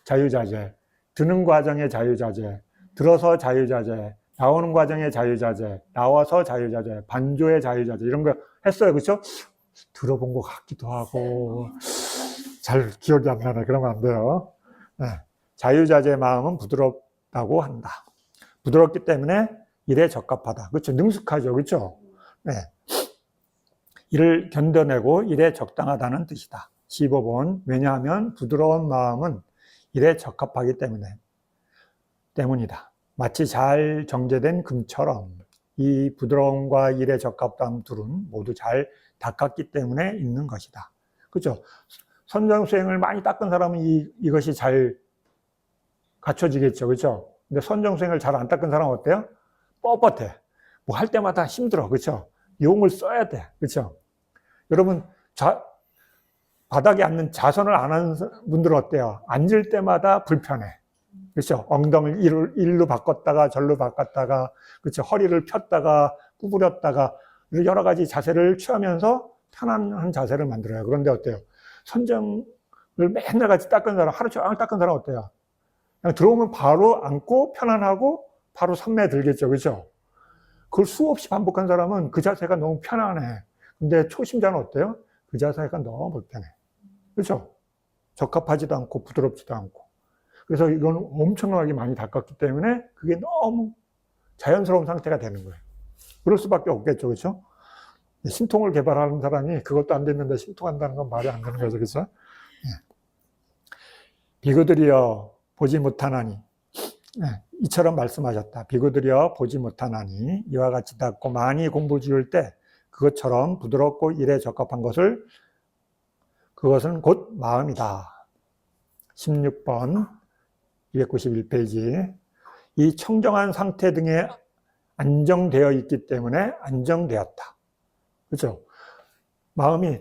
자유자재. 드는 과정의 자유자재. 들어서 자유자재. 나오는 과정의 자유자재. 나와서 자유자재. 반조의 자유자재. 이런 거 했어요. 그렇죠? 들어본 것 같기도 하고 잘 기억이 안 나네. 그러면 안 돼요. 네. 자유자재의 마음은 부드럽다고 한다. 부드럽기 때문에 일에 적합하다. 그렇죠? 능숙하죠. 그렇죠? 네. 이를 견뎌내고 일에 적당하다는 뜻이다. 15번. 왜냐하면 부드러운 마음은 일에 적합하기 때문이다. 마치 잘 정제된 금처럼 이 부드러움과 일에 적합함 둘은 모두 잘 닦았기 때문에 있는 것이다. 그렇죠? 선정수행을 많이 닦은 사람은 이것이 잘 갖춰지겠죠. 그렇죠? 근데 선정수행을 잘 안 닦은 사람은 어때요? 뻣뻣해. 뭐 할 때마다 힘들어. 그렇죠? 용을 써야 돼. 그렇죠? 여러분, 바닥에 앉는 자선을 안 하는 분들은 어때요? 앉을 때마다 불편해. 그렇죠? 엉덩이를 일로 바꿨다가 절로 바꿨다가, 그렇죠? 허리를 폈다가 구부렸다가 여러 가지 자세를 취하면서 편안한 자세를 만들어요. 그런데 어때요? 선정을 맨날 같이 닦은 사람, 하루 종일 닦은 사람 어때요? 그냥 들어오면 바로 앉고 편안하고 바로 선매 들겠죠. 그렇죠? 그걸 수없이 반복한 사람은 그 자세가 너무 편안해. 근데 초심자는 어때요? 그 자세가 너무 불편해. 그렇죠? 적합하지도 않고 부드럽지도 않고. 그래서 이건 엄청나게 많이 닦았기 때문에 그게 너무 자연스러운 상태가 되는 거예요. 그럴 수밖에 없겠죠. 그렇죠? 신통을 개발하는 사람이 그것도 안 됐는데 신통한다는 건 말이 안 되는 거죠. 그렇죠? 비구들이여 보지 못하나니, 이처럼 말씀하셨다. 비구들이여 보지 못하나니 이와 같이 닦고 많이 공부 지을 때 그것처럼 부드럽고 일에 적합한 그것은 곧 마음이다. 16번 291페이지. 이 청정한 상태 등에 안정되어 있기 때문에 안정되었다. 그렇죠? 마음이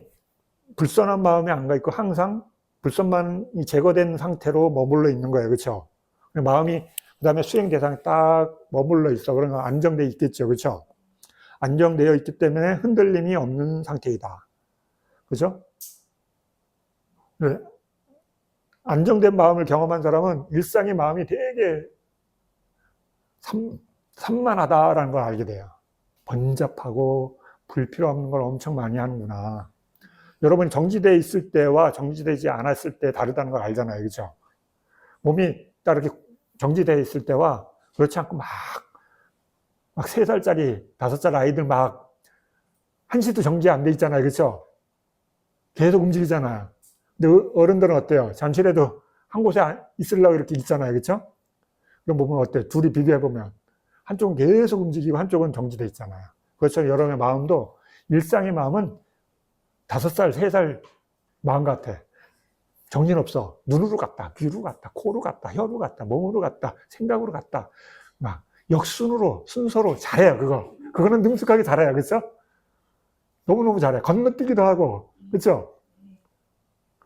불선한 마음이 안 가 있고 항상 불선만이 제거된 상태로 머물러 있는 거예요. 그렇죠? 마음이 그 다음에 수행 대상에 딱 머물러 있어. 그러면 안정되어 있겠죠. 그렇죠? 안정되어 있기 때문에 흔들림이 없는 상태이다. 그렇죠? 네. 안정된 마음을 경험한 사람은 일상의 마음이 되게 산만하다라는 걸 알게 돼요. 번잡하고 불필요 없는 걸 엄청 많이 하는구나. 여러분이 정지되어 있을 때와 정지되지 않았을 때 다르다는 걸 알잖아요. 그죠? 몸이 딱 이렇게 정지되어 있을 때와 그렇지 않고 막 3살짜리, 5살 아이들 막 한시도 정지 안 돼 있잖아요. 그죠? 계속 움직이잖아요. 근데 어른들은 어때요? 잠시라도 한 곳에 있으려고 이렇게 있잖아요. 그죠? 그럼 보면 어때요? 둘이 비교해보면 한쪽은 계속 움직이고 한쪽은 정지되어 있잖아요. 그렇죠. 여러분의 마음도 일상의 마음은 5살, 3살 마음 같아. 정신 없어. 눈으로 갔다, 귀로 갔다, 코로 갔다, 혀로 갔다, 몸으로 갔다, 생각으로 갔다. 막 역순으로, 순서로 잘해요, 그거. 그거는 능숙하게 잘해요. 그렇죠? 너무너무 잘해. 건너뛰기도 하고. 그렇죠?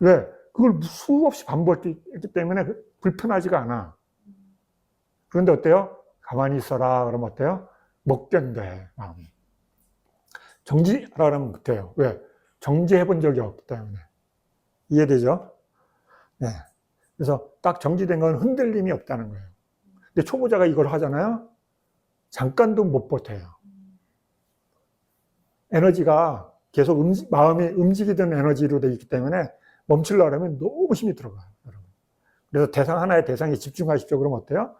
왜? 그걸 수없이 반복했기 때문에 불편하지가 않아. 그런데 어때요? 가만히 있어라. 그러면 어때요? 못 견뎌해, 마음이. 정지하라 그러면 못해요. 왜? 정지해 본 적이 없기 때문에. 이해되죠? 네. 그래서 딱 정지된 건 흔들림이 없다는 거예요. 근데 초보자가 이걸 하잖아요? 잠깐도 못 버텨요. 에너지가 계속 마음이 움직이던 에너지로 되어 있기 때문에 멈추려고 하면 너무 힘이 들어가요, 여러분. 그래서 대상 하나의 대상에 집중하십시오. 그러면 어때요?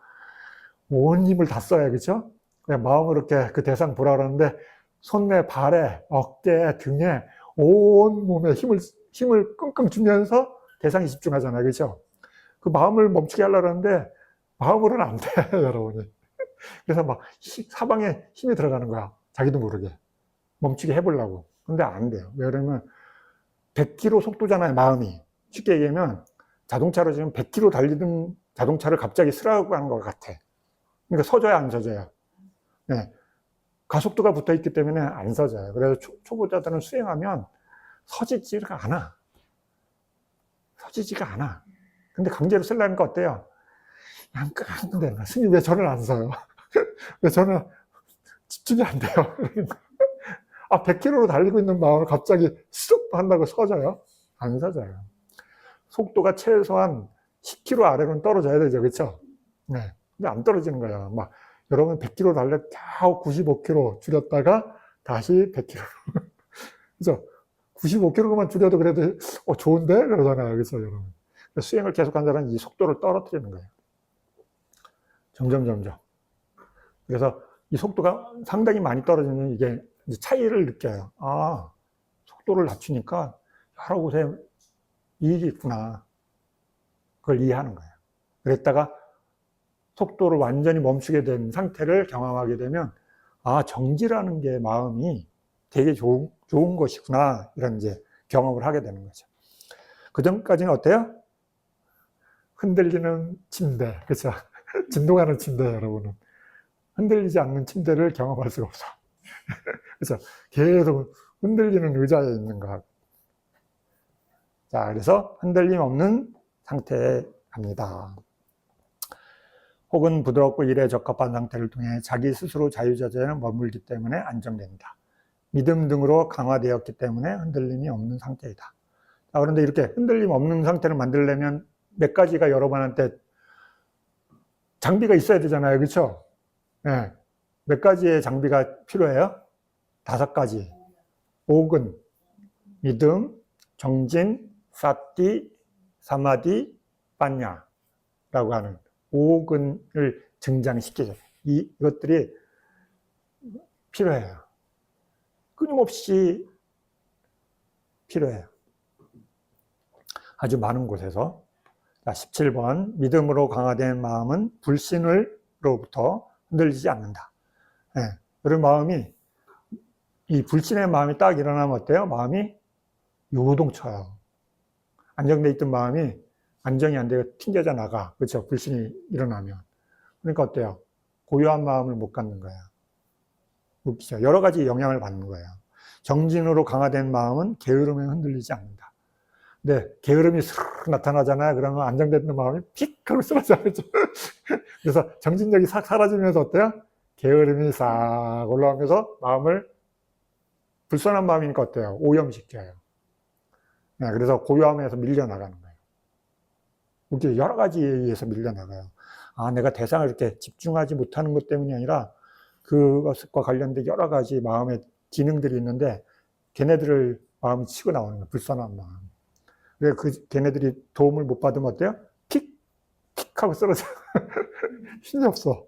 온 힘을 다 써야, 그렇죠? 그냥 마음으로 이렇게 그 대상 보라 그러는데 손에, 발에, 어깨에, 등에 온 몸에 힘을 끙끙 주면서 대상에 집중하잖아요, 그렇죠? 그 마음을 멈추게 하려고 하는데 마음으로는 안 돼요, 여러분이. 그래서 막 사방에 힘이 들어가는 거야, 자기도 모르게. 멈추게 해보려고. 근데 안 돼요. 왜 그러면 100km 속도잖아요, 마음이. 쉽게 얘기하면 자동차로 지금 100km 달리던 자동차를 갑자기 쓰라고 하는 것 같아. 그러니까 서져야 안 서져요. 네. 가속도가 붙어 있기 때문에 안 서져요. 그래서 초보자들은 수행하면 서지지가 않아. 서지지가 않아. 근데 강제로 쓰려니까 어때요? 근데 스님 왜 저를 안 서요? 왜 저는 집중이 안 돼요? 100km로 달리고 있는 마음을 갑자기 쑥 한다고 서져요? 안 서져요. 속도가 최소한 10km 아래로는 떨어져야 되죠. 그렇죠? 네. 근데 안 떨어지는 거예요. 막 여러분 100km 달려 겨우 95km 줄였다가 다시 100km. 그죠? 95km만 줄여도 그래도 좋은데? 그러잖아요. 그래서 여러분. 수행을 계속한 사람은 이 속도를 떨어뜨리는 거예요. 점점. 그래서 이 속도가 상당히 많이 떨어지면 이게 차이를 느껴요. 속도를 낮추니까 여러 곳에 이익이 있구나. 그걸 이해하는 거예요. 그랬다가 속도를 완전히 멈추게 된 상태를 경험하게 되면 정지라는 게 마음이 되게 좋은 것이구나. 이런 이제 경험을 하게 되는 거죠. 그 전까지는 어때요? 흔들리는 침대. 그렇죠? 진동하는 침대, 여러분은. 흔들리지 않는 침대를 경험할 수가 없어. 그래서 계속 흔들리는 의자에 있는 것. 자, 그래서 흔들림 없는 상태에 갑니다. 혹은 부드럽고 일에 적합한 상태를 통해 자기 스스로 자유자재에 머물기 때문에 안정된다. 믿음 등으로 강화되었기 때문에 흔들림이 없는 상태이다. 자, 그런데 이렇게 흔들림 없는 상태를 만들려면 몇 가지가 여러분한테 장비가 있어야 되잖아요. 그렇죠? 네. 몇 가지의 장비가 필요해요? 5가지. 오근, 믿음, 정진, 사티, 사마디, 빠냐라고 하는 5근을 증장시키죠. 이것들이 필요해요. 끊임없이 필요해요. 아주 많은 곳에서. 자, 17번. 믿음으로 강화된 마음은 불신으로부터 흔들리지 않는다. 네. 그런 마음이, 이 불신의 마음이 딱 일어나면 어때요? 마음이 요동쳐요. 안정돼 있던 마음이 안정이 안 되고 튕겨져 나가. 그렇죠? 불신이 일어나면. 그러니까 어때요? 고요한 마음을 못 갖는 거예요. 웃기죠? 여러 가지 영향을 받는 거예요. 정진으로 강화된 마음은 게으름에 흔들리지 않는다. 근데 게으름이 스르르 나타나잖아요. 그러면 안정됐던 마음이 픽 하고 쓰러져요. 그래서 정진력이 싹 사라지면서 어때요? 게으름이 싹 올라오면서 마음을, 불선한 마음이니까 어때요? 오염시켜요. 네, 그래서 고요함에서 밀려나가는 거예요. 이렇게 여러 가지에 의해서 밀려나가요. 내가 대상을 이렇게 집중하지 못하는 것 때문이 아니라 그것과 관련된 여러 가지 마음의 기능들이 있는데 걔네들을 마음이 치고 나오는 거야. 불선한 마음. 그래 걔네들이 도움을 못 받으면 어때요? 픽 하고 쓰러져. 힘이 없어.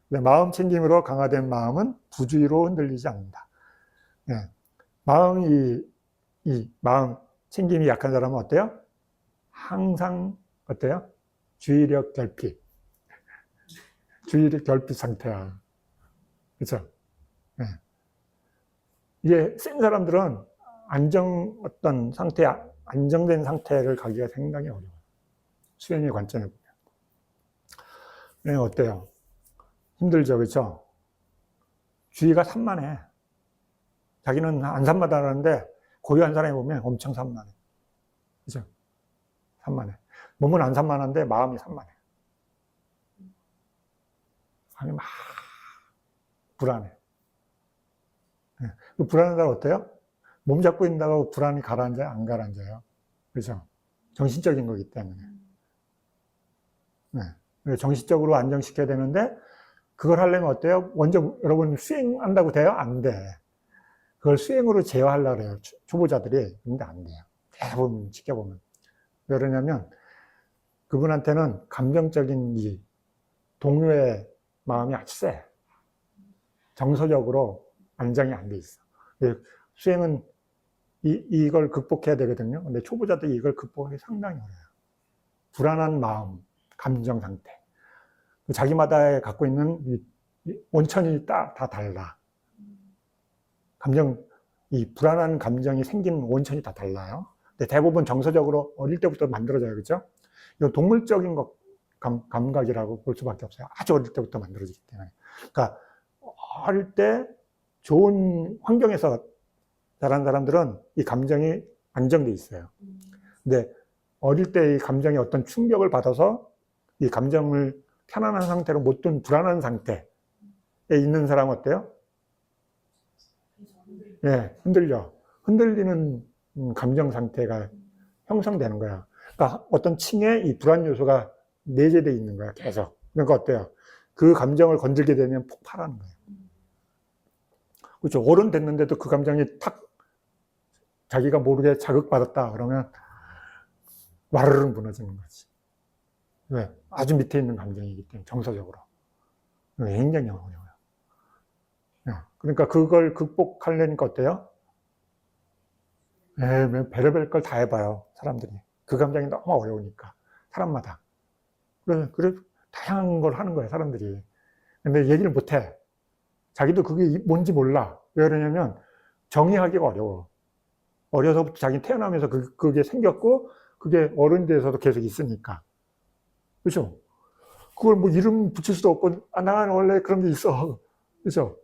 마음 챙김으로 강화된 마음은 부주의로 흔들리지 않는다. 예. 이 마음 챙김이 약한 사람은 어때요? 항상 어때요? 주의력 결핍. 주의력 결핍 상태야. 그렇죠? 예. 이게 센 사람들은 어떤 안정된 상태를 가기가 상당히 어려워요. 수행의 관점에 보면. 네, 어때요? 힘들죠, 그렇죠? 주의가 산만해. 자기는 안 산만하는데 고요한 사람이 보면 엄청 산만해. 그죠? 산만해. 몸은 안 산만한데 마음이 산만해. 마음이 막 불안해. 네. 그 불안한 사람 어때요? 몸 잡고 있다가 불안이 가라앉아요? 안 가라앉아요? 그죠? 정신적인 거기 때문에. 네. 정신적으로 안정시켜야 되는데 그걸 하려면 어때요? 먼저 여러분 수행한다고 돼요? 안 돼. 그걸 수행으로 제어하려고 해요. 초보자들이. 근데 안 돼요. 대부분 지켜보면. 왜 그러냐면 그분한테는 감정적인 이 동요의 마음이 아주 세. 정서적으로 안정이 안 돼 있어. 수행은 이걸 극복해야 되거든요. 근데 초보자들이 이걸 극복하기 상당히 어려워요. 불안한 마음, 감정 상태. 자기마다 갖고 있는 원천이 다 달라. 이 불안한 감정이 생긴 원천이 다 달라요. 근데 대부분 정서적으로 어릴 때부터 만들어져요. 그죠? 이건 동물적인 감각이라고 볼 수밖에 없어요. 아주 어릴 때부터 만들어지기 때문에. 그러니까 어릴 때 좋은 환경에서 자란 사람들은 이 감정이 안정돼 있어요. 근데 어릴 때 이 감정이 어떤 충격을 받아서 이 감정을 편안한 상태로 못 둔 불안한 상태에 있는 사람은 어때요? 예, 흔들리는 감정 상태가 형성되는 거야. 그러니까 어떤 층에 이 불안 요소가 내재되어 있는 거야, 계속. 그러니까 어때요? 그 감정을 건들게 되면 폭발하는 거예요. 그렇죠. 어른 됐는데도 그 감정이 탁 자기가 모르게 자극받았다 그러면 와르르 무너지는 거지. 왜? 아주 밑에 있는 감정이기 때문에 정서적으로. 굉장히 어려워요. 그러니까 그걸 극복하려니까 어때요? 별의별 걸 다 해봐요, 사람들이. 그 감정이 너무 어려우니까, 사람마다. 그래, 다양한 걸 하는 거예요, 사람들이. 근데 얘기를 못 해. 자기도 그게 뭔지 몰라. 왜 그러냐면, 정의하기가 어려워. 어려서부터 자기 태어나면서 그게 생겼고, 그게 어른이 돼서도 계속 있으니까. 그죠? 그걸 뭐 이름 붙일 수도 없고, 나는 원래 그런 게 있어. 그죠?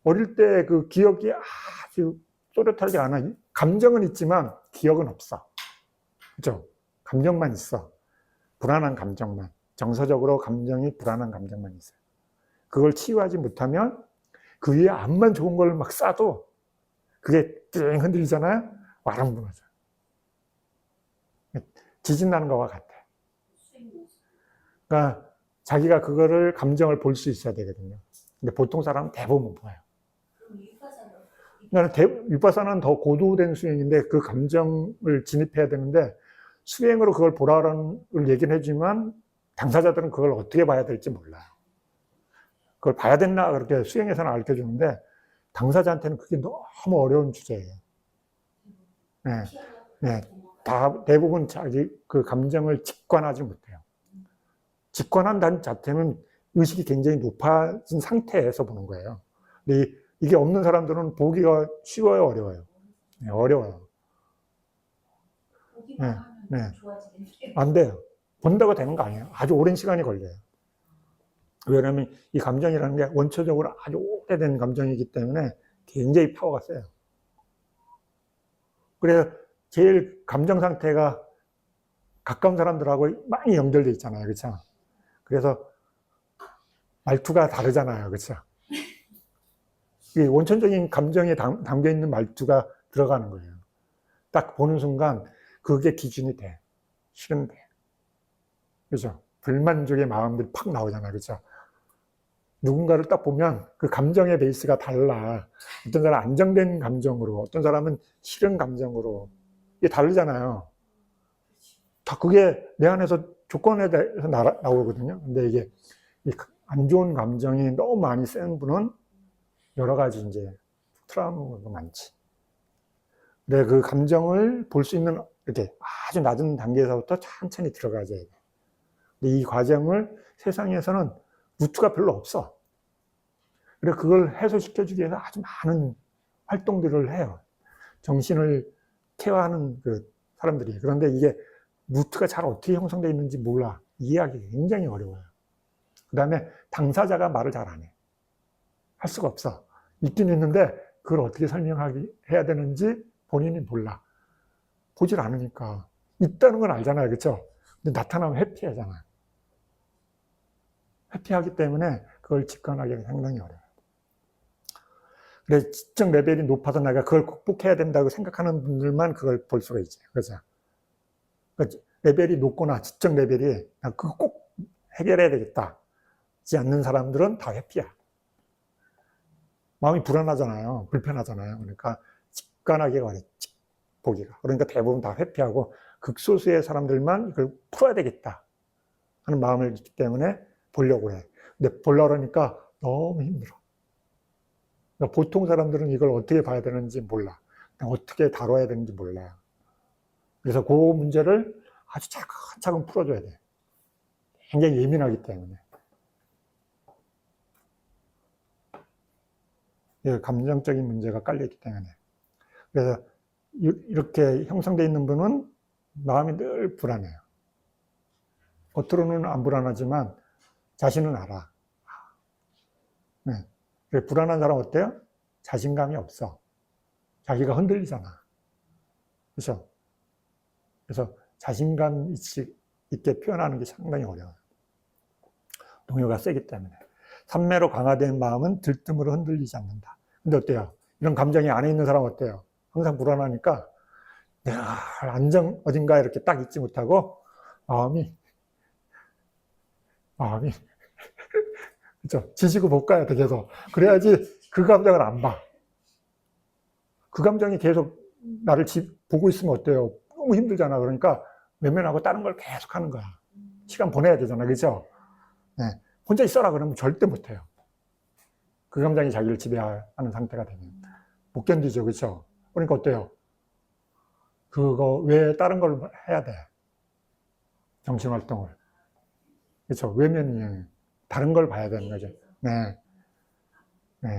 어릴 때 그 기억이 아주 또렷하지 않아. 감정은 있지만 기억은 없어. 그죠? 감정만 있어. 불안한 감정만. 정서적으로 감정이 불안한 감정만 있어요. 그걸 치유하지 못하면 그 위에 암만 좋은 걸 막 쏴도 그게 띵 흔들리잖아요? 와랑 무너져. 지진 나는 것과 같아. 그러니까 자기가 그거를 감정을 볼 수 있어야 되거든요. 근데 보통 사람은 대부분 못 봐요. 위파사나는 더 고도된 수행인데 그 감정을 진입해야 되는데 수행으로 그걸 보라는 얘기는 해주지만 당사자들은 그걸 어떻게 봐야 될지 몰라요. 그걸 봐야 된다 그렇게 수행에서는 알려주는데 당사자한테는 그게 너무 어려운 주제예요. 네, 네. 대부분 자기 그 감정을 직관하지 못해요. 직관한다는 자체는 의식이 굉장히 높아진 상태에서 보는 거예요. 근데 이게 없는 사람들은 보기가 쉬워요, 어려워요? 네, 어려워요. 네, 네. 안 돼요. 본다고 되는 거 아니에요. 아주 오랜 시간이 걸려요. 왜냐하면 이 감정이라는 게 원초적으로 아주 오래된 감정이기 때문에 굉장히 파워가 세요. 그래서 제일 감정 상태가 가까운 사람들하고 많이 연결돼 있잖아요. 그렇죠? 그래서 말투가 다르잖아요. 그렇죠? 이 원천적인 감정에 담겨 있는 말투가 들어가는 거예요. 딱 보는 순간 그게 기준이 돼. 싫은데. 그죠? 불만족의 마음들이 팍 나오잖아요. 그죠? 누군가를 딱 보면 그 감정의 베이스가 달라. 어떤 사람은 안정된 감정으로, 어떤 사람은 싫은 감정으로. 이게 다르잖아요. 다 그게 내 안에서 조건에 대해서 나오거든요. 근데 이게 안 좋은 감정이 너무 많이 센 분은 여러 가지 이제 트라우마가 많지. 근데 그 감정을 볼 수 있는 이렇게 아주 낮은 단계에서부터 천천히 들어가줘야 돼. 근데 이 과정을 세상에서는 루트가 별로 없어. 그래서 그걸 해소시켜주기 위해서 아주 많은 활동들을 해요. 정신을 케어하는 그 사람들이. 그런데 이게 루트가 잘 어떻게 형성되어 있는지 몰라. 이해하기 굉장히 어려워요. 그 다음에 당사자가 말을 잘 안 해. 할 수가 없어. 있긴 있는데 그걸 어떻게 설명해야 되는지 본인이 몰라. 보질 않으니까. 있다는 건 알잖아요. 그렇죠? 근데 나타나면 회피하잖아. 회피하기 때문에 그걸 직관하기가 상당히 어려워요. 그래서 지적 레벨이 높아서 내가 그걸 극복해야 된다고 생각하는 분들만 그걸 볼 수가 있죠. 그죠? 그러니까 레벨이 높거나 지적 레벨이 그거 꼭 해결해야 되겠다 하지 않는 사람들은 다 회피야. 마음이 불안하잖아요. 불편하잖아요. 그러니까 직관하기가 어려워. 보기가. 그러니까 대부분 다 회피하고 극소수의 사람들만 이걸 풀어야 되겠다 하는 마음을 있기 때문에 보려고 해. 근데 보려고 하니까 너무 힘들어. 그러니까 보통 사람들은 이걸 어떻게 봐야 되는지 몰라. 어떻게 다뤄야 되는지 몰라요. 그래서 그 문제를 아주 차근차근 풀어줘야 돼. 굉장히 예민하기 때문에. 감정적인 문제가 깔려있기 때문에. 그래서 이렇게 형성되어 있는 분은 마음이 늘 불안해요. 겉으로는 안 불안하지만 자신은 알아. 네. 불안한 사람 어때요? 자신감이 없어. 자기가 흔들리잖아. 그렇죠? 그래서 자신감 있게 표현하는 게 상당히 어려워요. 동요가 세기 때문에. 삼매로 강화된 마음은 들뜸으로 흔들리지 않는다. 근데 어때요? 이런 감정이 안에 있는 사람 어때요? 항상 불안하니까 내가 안정 어딘가에 이렇게 딱 있지 못하고 마음이 그렇죠? 지지고 볶아야 돼 계속. 그래야지 그 감정을 안 봐. 그 감정이 계속 나를 보고 있으면 어때요? 너무 힘들잖아. 그러니까 외면하고 다른 걸 계속 하는 거야. 시간 보내야 되잖아. 그렇죠? 네. 혼자 있어라 그러면 절대 못해요. 그 감정이 자기를 지배하는 상태가 되면 못 견디죠. 그렇죠? 그러니까 어때요? 그거 왜 다른 걸 해야 돼? 정신활동을. 그렇죠? 외면이 다른 걸 봐야 되는 거죠. 네. 네.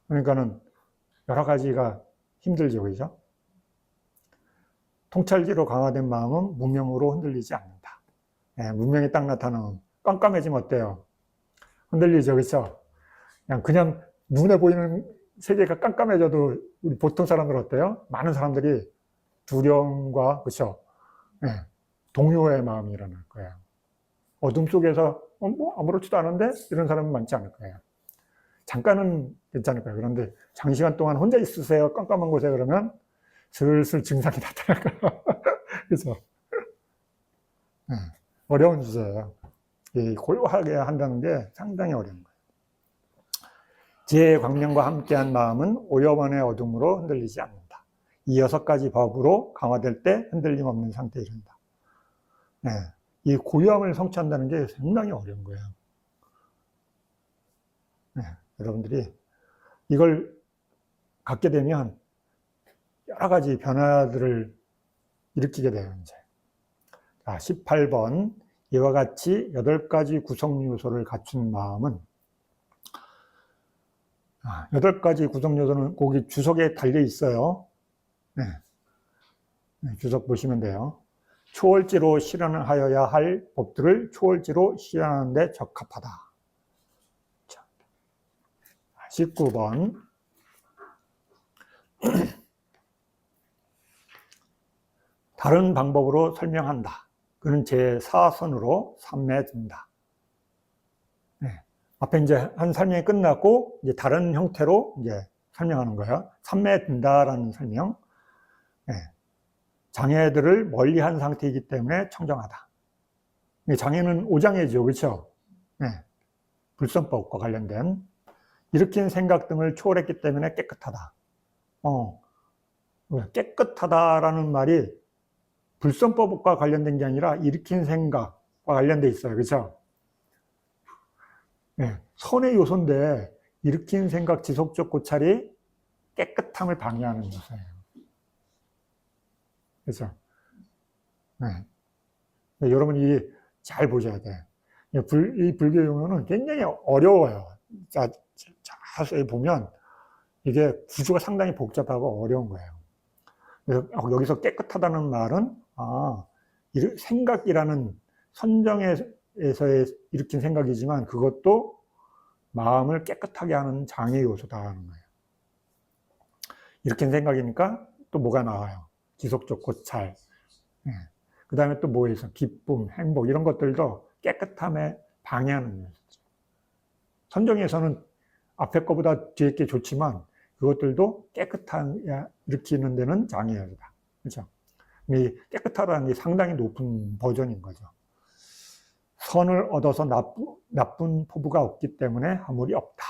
그러니까는 여러 가지가 힘들죠. 그죠? 통찰기로 강화된 마음은 무명으로 흔들리지 않는다. 네, 무명이 딱 나타나면 깜깜해지면 어때요? 흔들리죠. 그렇죠? 그냥 눈에 보이는 세계가 깜깜해져도 우리 보통 사람들은 어때요? 많은 사람들이 두려움과 그렇죠? 네, 동요의 마음이 일어날 거예요. 어둠 속에서 뭐 아무렇지도 않은데 이런 사람은 많지 않을 거예요. 잠깐은 괜찮을 거예요. 그런데 장시간 동안 혼자 있으세요. 깜깜한 곳에 그러면 슬슬 증상이 나타날 거예요. 그래서 네, 어려운 주제예요. 고요하게 한다는 게 상당히 어려운 거예요. 지혜의 광명과 함께한 마음은 오염원의 어둠으로 흔들리지 않는다. 이 6가지 법으로 강화될 때 흔들림 없는 상태에 이른다. 네, 이 고요함을 성취한다는 게 상당히 어려운 거예요. 네, 여러분들이 이걸 갖게 되면 여러 가지 변화들을 일으키게 돼요. 이제. 자, 18번. 이와 같이 8가지 구성 요소를 갖춘 마음은 8가지 구성 요소는 거기 주석에 달려 있어요. 네. 네, 주석 보시면 돼요. 초월지로 실현하여야 할 법들을 초월지로 실현하는 데 적합하다. 자, 19번. 다른 방법으로 설명한다. 그는 제4선으로 삼매에 든다. 네. 앞에 이제 한 설명이 끝났고, 이제 다른 형태로 이제 설명하는 거예요. 삼매에 든다라는 설명. 네. 장애들을 멀리 한 상태이기 때문에 청정하다. 장애는 오장애죠. 그렇죠? 네. 불선법과 관련된 일으킨 생각 등을 초월했기 때문에 깨끗하다. 깨끗하다라는 말이 불선법과 관련된 게 아니라 일으킨 생각과 관련돼 있어요. 그렇죠? 네. 선의 요소인데 일으킨 생각 지속적 고찰이 깨끗함을 방해하는 요소예요. 그렇죠? 네. 여러분이 잘 보셔야 돼. 이 불교 용어는 굉장히 어려워요. 자세히 보면 이게 구조가 상당히 복잡하고 어려운 거예요. 그래서 여기서 깨끗하다는 말은 생각이라는 선정에서 일으킨 생각이지만 그것도 마음을 깨끗하게 하는 장애 요소다 하는 거예요. 일으킨 생각이니까 또 뭐가 나와요? 지속적 고찰. 그 다음에 또 뭐에 있어? 기쁨, 행복 이런 것들도 깨끗함에 방해하는 요소죠. 선정에서는 앞에 거보다 뒤에 게 좋지만 그것들도 깨끗하게 일으키는 데는 장애요소다. 그렇죠? 이 깨끗하다는 게 상당히 높은 버전인 거죠. 선을 얻어서 나쁜 포부가 없기 때문에 허물이 없다.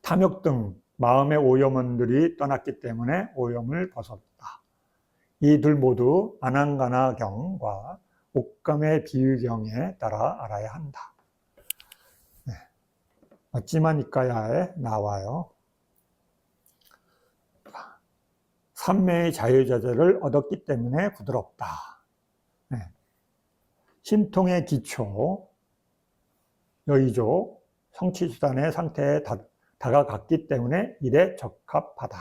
탐욕 등 마음의 오염원들이 떠났기 때문에 오염을 벗었다. 이 둘 모두 아난가나경과 옥감의 비유경에 따라 알아야 한다. 네. 마찌마니까야에 나와요. 삼매의 자유자재를 얻었기 때문에 부드럽다. 네. 신통의 기초, 여의조, 성취수단의 상태에 다가갔기 때문에 이래 적합하다.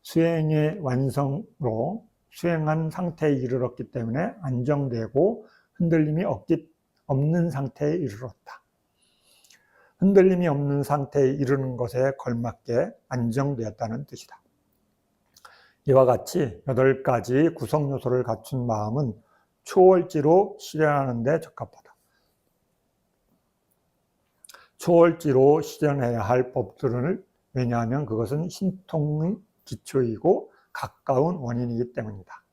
수행의 완성으로 수행한 상태에 이르렀기 때문에 안정되고 흔들림이 없는 상태에 이르렀다. 흔들림이 없는 상태에 이르는 것에 걸맞게 안정되었다는 뜻이다. 이와 같이 8가지 구성 요소를 갖춘 마음은 초월지로 실현하는 데 적합하다. 초월지로 실현해야 할 법들을 왜냐하면 그것은 신통의 기초이고 가까운 원인이기 때문이다.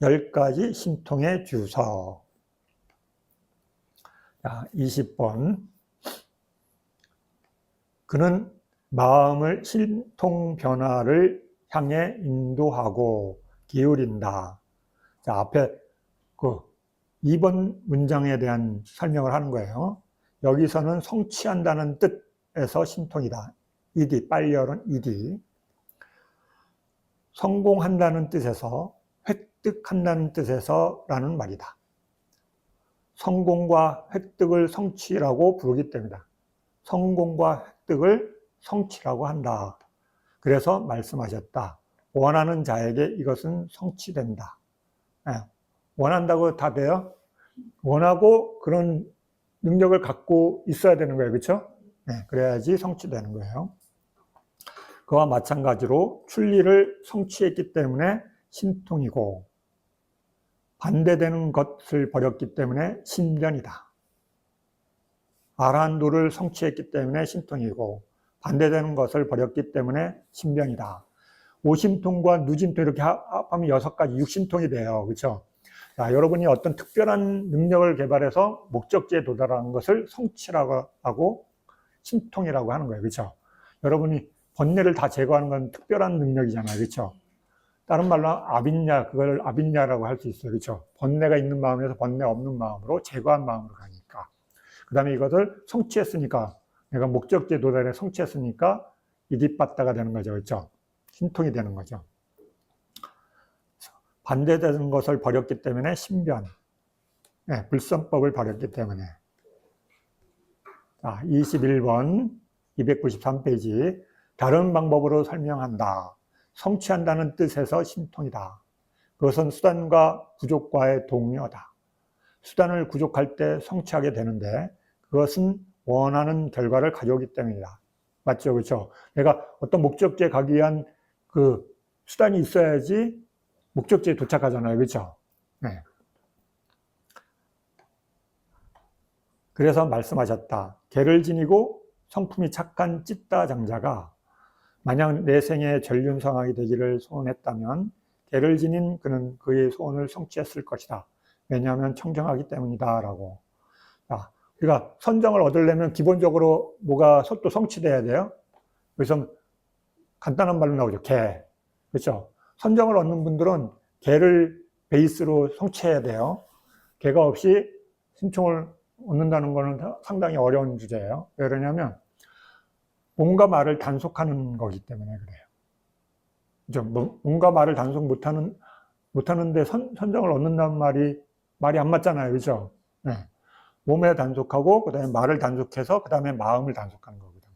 10가지 신통의 주석. 20번. 그는 마음을 신통 변화를 향해 인도하고 기울인다. 자, 앞에 그 2번 문장에 대한 설명을 하는 거예요. 여기서는 성취한다는 뜻에서 신통이다. 이디, 빨리어는 이디. 성공한다는 뜻에서, 획득한다는 뜻에서 라는 말이다. 성공과 획득을 성취라고 부르기 때문이다. 성공과 획득을 성취라고 한다. 그래서 말씀하셨다. 원하는 자에게 이것은 성취된다. 원한다고 다 돼요? 원하고 그런 능력을 갖고 있어야 되는 거예요. 그렇죠? 그래야지 성취되는 거예요. 그와 마찬가지로 출리를 성취했기 때문에 신통이고 반대되는 것을 버렸기 때문에 신변이다. 아라한도를 성취했기 때문에 신통이고 반대되는 것을 버렸기 때문에 신변이다. 오심통과 누심통 이렇게 합하면 6가지 육신통이 돼요. 그렇죠? 자, 여러분이 어떤 특별한 능력을 개발해서 목적지에 도달하는 것을 성취라고 하고 신통이라고 하는 거예요. 그렇죠? 여러분이 번뇌를 다 제거하는 건 특별한 능력이잖아요. 그렇죠? 다른 말로 아빈냐, 그걸 아빈냐라고 할 수 있어요. 그렇죠? 번뇌가 있는 마음에서 번뇌 없는 마음으로 제거한 마음으로 가니까. 그 다음에 이것을 성취했으니까, 내가 목적지에 도달해 성취했으니까 이디빠따가 되는 거죠. 그렇죠? 신통이 되는 거죠. 반대되는 것을 버렸기 때문에 신변. 불선법을 버렸기 때문에. 자, 21번, 293페이지. 다른 방법으로 설명한다. 성취한다는 뜻에서 신통이다. 그것은 수단과 부족과의 동요다. 수단을 부족할 때 성취하게 되는데 그것은 원하는 결과를 가져오기 때문이다. 맞죠? 그렇죠? 내가 어떤 목적지에 가기 위한 그 수단이 있어야지 목적지에 도착하잖아요. 그렇죠? 네. 그래서 말씀하셨다. 개를 지니고 성품이 착한 찢다 장자가 만약 내 생에 전륜성하게 되기를 소원했다면 개를 지닌 그는 그의 소원을 성취했을 것이다. 왜냐하면 청정하기 때문이다. 라고. 자, 우리가 선정을 얻으려면 기본적으로 뭐가 또 성취돼야 돼요? 그래서 간단한 말로 나오죠. 개. 그렇죠? 선정을 얻는 분들은 개를 베이스로 성취해야 돼요. 개가 없이 신청을 얻는다는 것은 상당히 어려운 주제예요. 왜 그러냐면 뭔가 말을 단속하는 거기 때문에 그래요. 그죠? 뭔가 말을 단속 못하는데 선정을 얻는다는 말이 안 맞잖아요. 그죠? 네. 몸에 단속하고, 그 다음에 말을 단속해서, 그 다음에 마음을 단속하는 거거든.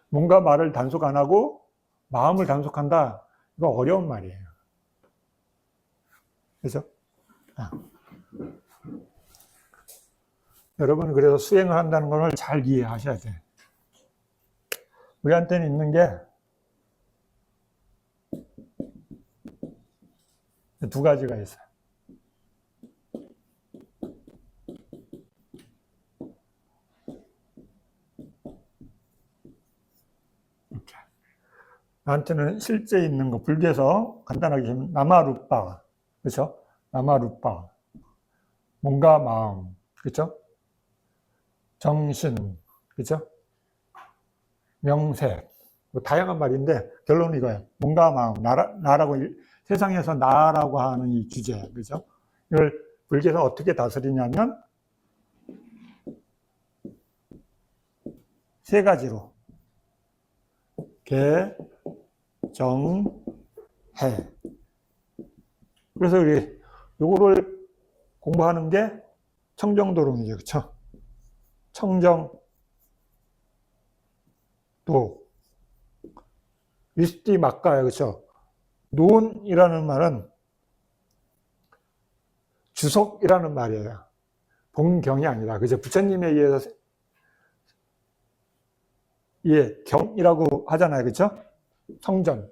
뭔가 말을 단속 안 하고, 마음을 단속한다. 이거 어려운 말이에요. 그죠? 아. 여러분, 그래서 수행을 한다는 걸 잘 이해하셔야 돼요. 우리한테는 있는 게 두 가지가 있어요. 이렇게. 나한테는 실제 있는 거, 불교에서 간단하게 보면 나마루빠, 그렇죠? 나마루빠, 몸과 마음, 그렇죠? 정신, 그렇죠? 명색, 뭐 다양한 말인데 결론은 이거예요. 몸과 마음, 나라고 세상에서 나라고 하는 이 주제, 그렇죠? 이걸 불교에서 어떻게 다스리냐면 세 가지로 개, 정, 해. 그래서 우리 요거를 공부하는 게 청정도론이죠, 그렇죠? 청정, 도, 위스티 막가예요, 그렇죠? 논이라는 말은 주석이라는 말이에요. 본경이 아니라, 그죠? 부처님에 의해서 경이라고 하잖아요, 그렇죠? 성전,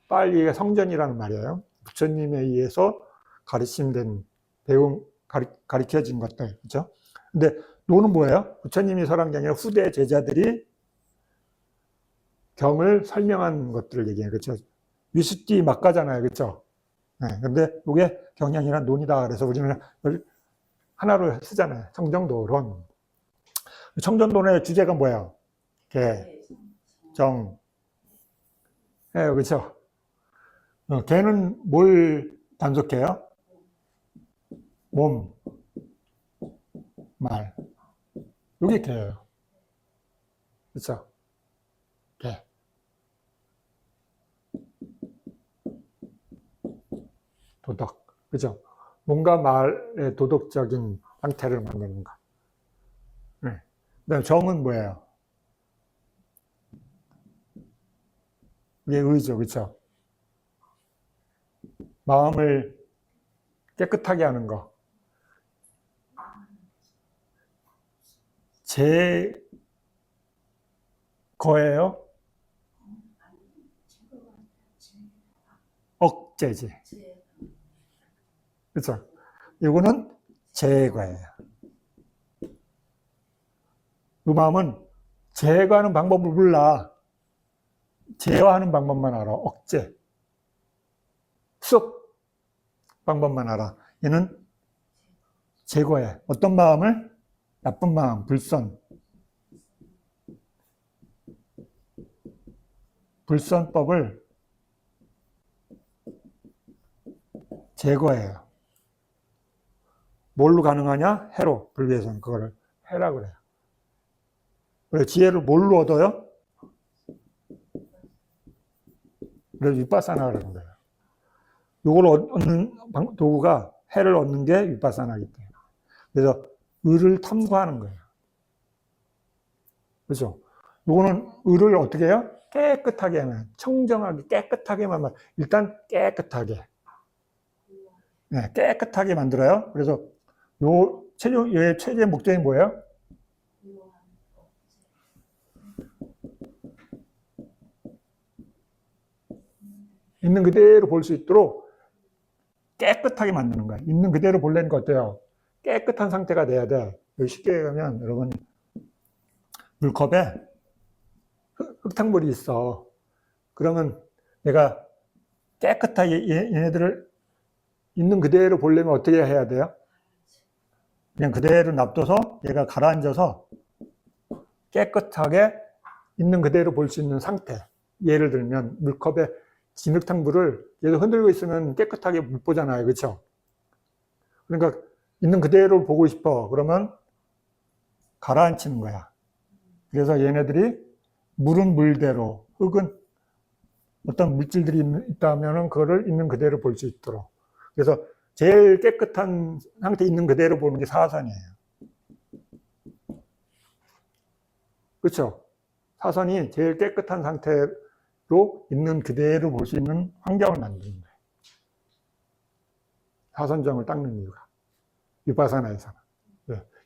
빨리가 성전이라는 말이에요. 부처님에 의해서 가르침된 가르쳐진 것들, 그렇죠? 근데 노는 뭐예요? 부처님이 설한 게 아니라 후대 제자들이 경을 설명한 것들을 얘기해요, 그렇죠? 위스티 막가잖아요, 그렇죠? 네, 근데 이게 경이 아니라 논이다. 그래서 우리는 하나로 쓰잖아요. 청정도론. 청정도론의 주제가 뭐예요? 개, 정, 예, 그렇죠? 개는 뭘 단속해요? 몸, 말. 이게 개예요. 그렇죠? 개. 도덕. 그죠? 몸과 말의 도덕적인 상태를 만드는 것. 네. 그다음 정은 뭐예요? 이게 의죠. 그렇죠? 마음을 깨끗하게 하는 거. 제거예요? 억제지. 그렇죠? 이거는 제거예요. 그 마음은 제거하는 방법을 몰라. 제어하는 방법만 알아. 억제. 수업 방법만 알아. 얘는 제거해. 어떤 마음을? 나쁜 마음, 불선. 불선법을 제거해요. 뭘로 가능하냐? 해로. 불교에서는 그거를 해라고 그래요. 그래서 지혜를 뭘로 얻어요? 그래서 위파사나 그러는 거예요. 이걸 얻는 도구가 해를 얻는 게 위파사나이기 때문에. 그래서 의를 탐구하는 거예요. 그렇죠? 이거는 의를 어떻게 해요? 깨끗하게 하면, 청정하게, 깨끗하게만, 일단 깨끗하게. 네, 깨끗하게 만들어요. 그래서 얘의 최대 목적이 뭐예요? 있는 그대로 볼 수 있도록 깨끗하게 만드는 거야. 있는 그대로 보려는 거 어때요? 깨끗한 상태가 돼야 돼. 쉽게 얘기하면 여러분 물컵에 흙탕물이 있어. 그러면 내가 깨끗하게 얘네들을 있는 그대로 보려면 어떻게 해야 돼요? 그냥 그대로 놔둬서 얘가 가라앉아서 깨끗하게 있는 그대로 볼 수 있는 상태. 예를 들면 물컵에 진흙탕 물을 얘가 흔들고 있으면 깨끗하게 못 보잖아요. 그렇죠? 그러니까 있는 그대로 보고 싶어. 그러면 가라앉히는 거야. 그래서 얘네들이 물은 물대로, 흙은 어떤 물질들이 있다면 그거를 있는 그대로 볼 수 있도록. 그래서 제일 깨끗한 상태 있는 그대로 보는 게 사선이에요. 그렇죠? 사선이 제일 깨끗한 상태로 있는 그대로 볼 수 있는 환경을 만드는 거예요. 사선정을 닦는 이유가. 위파사나에서는.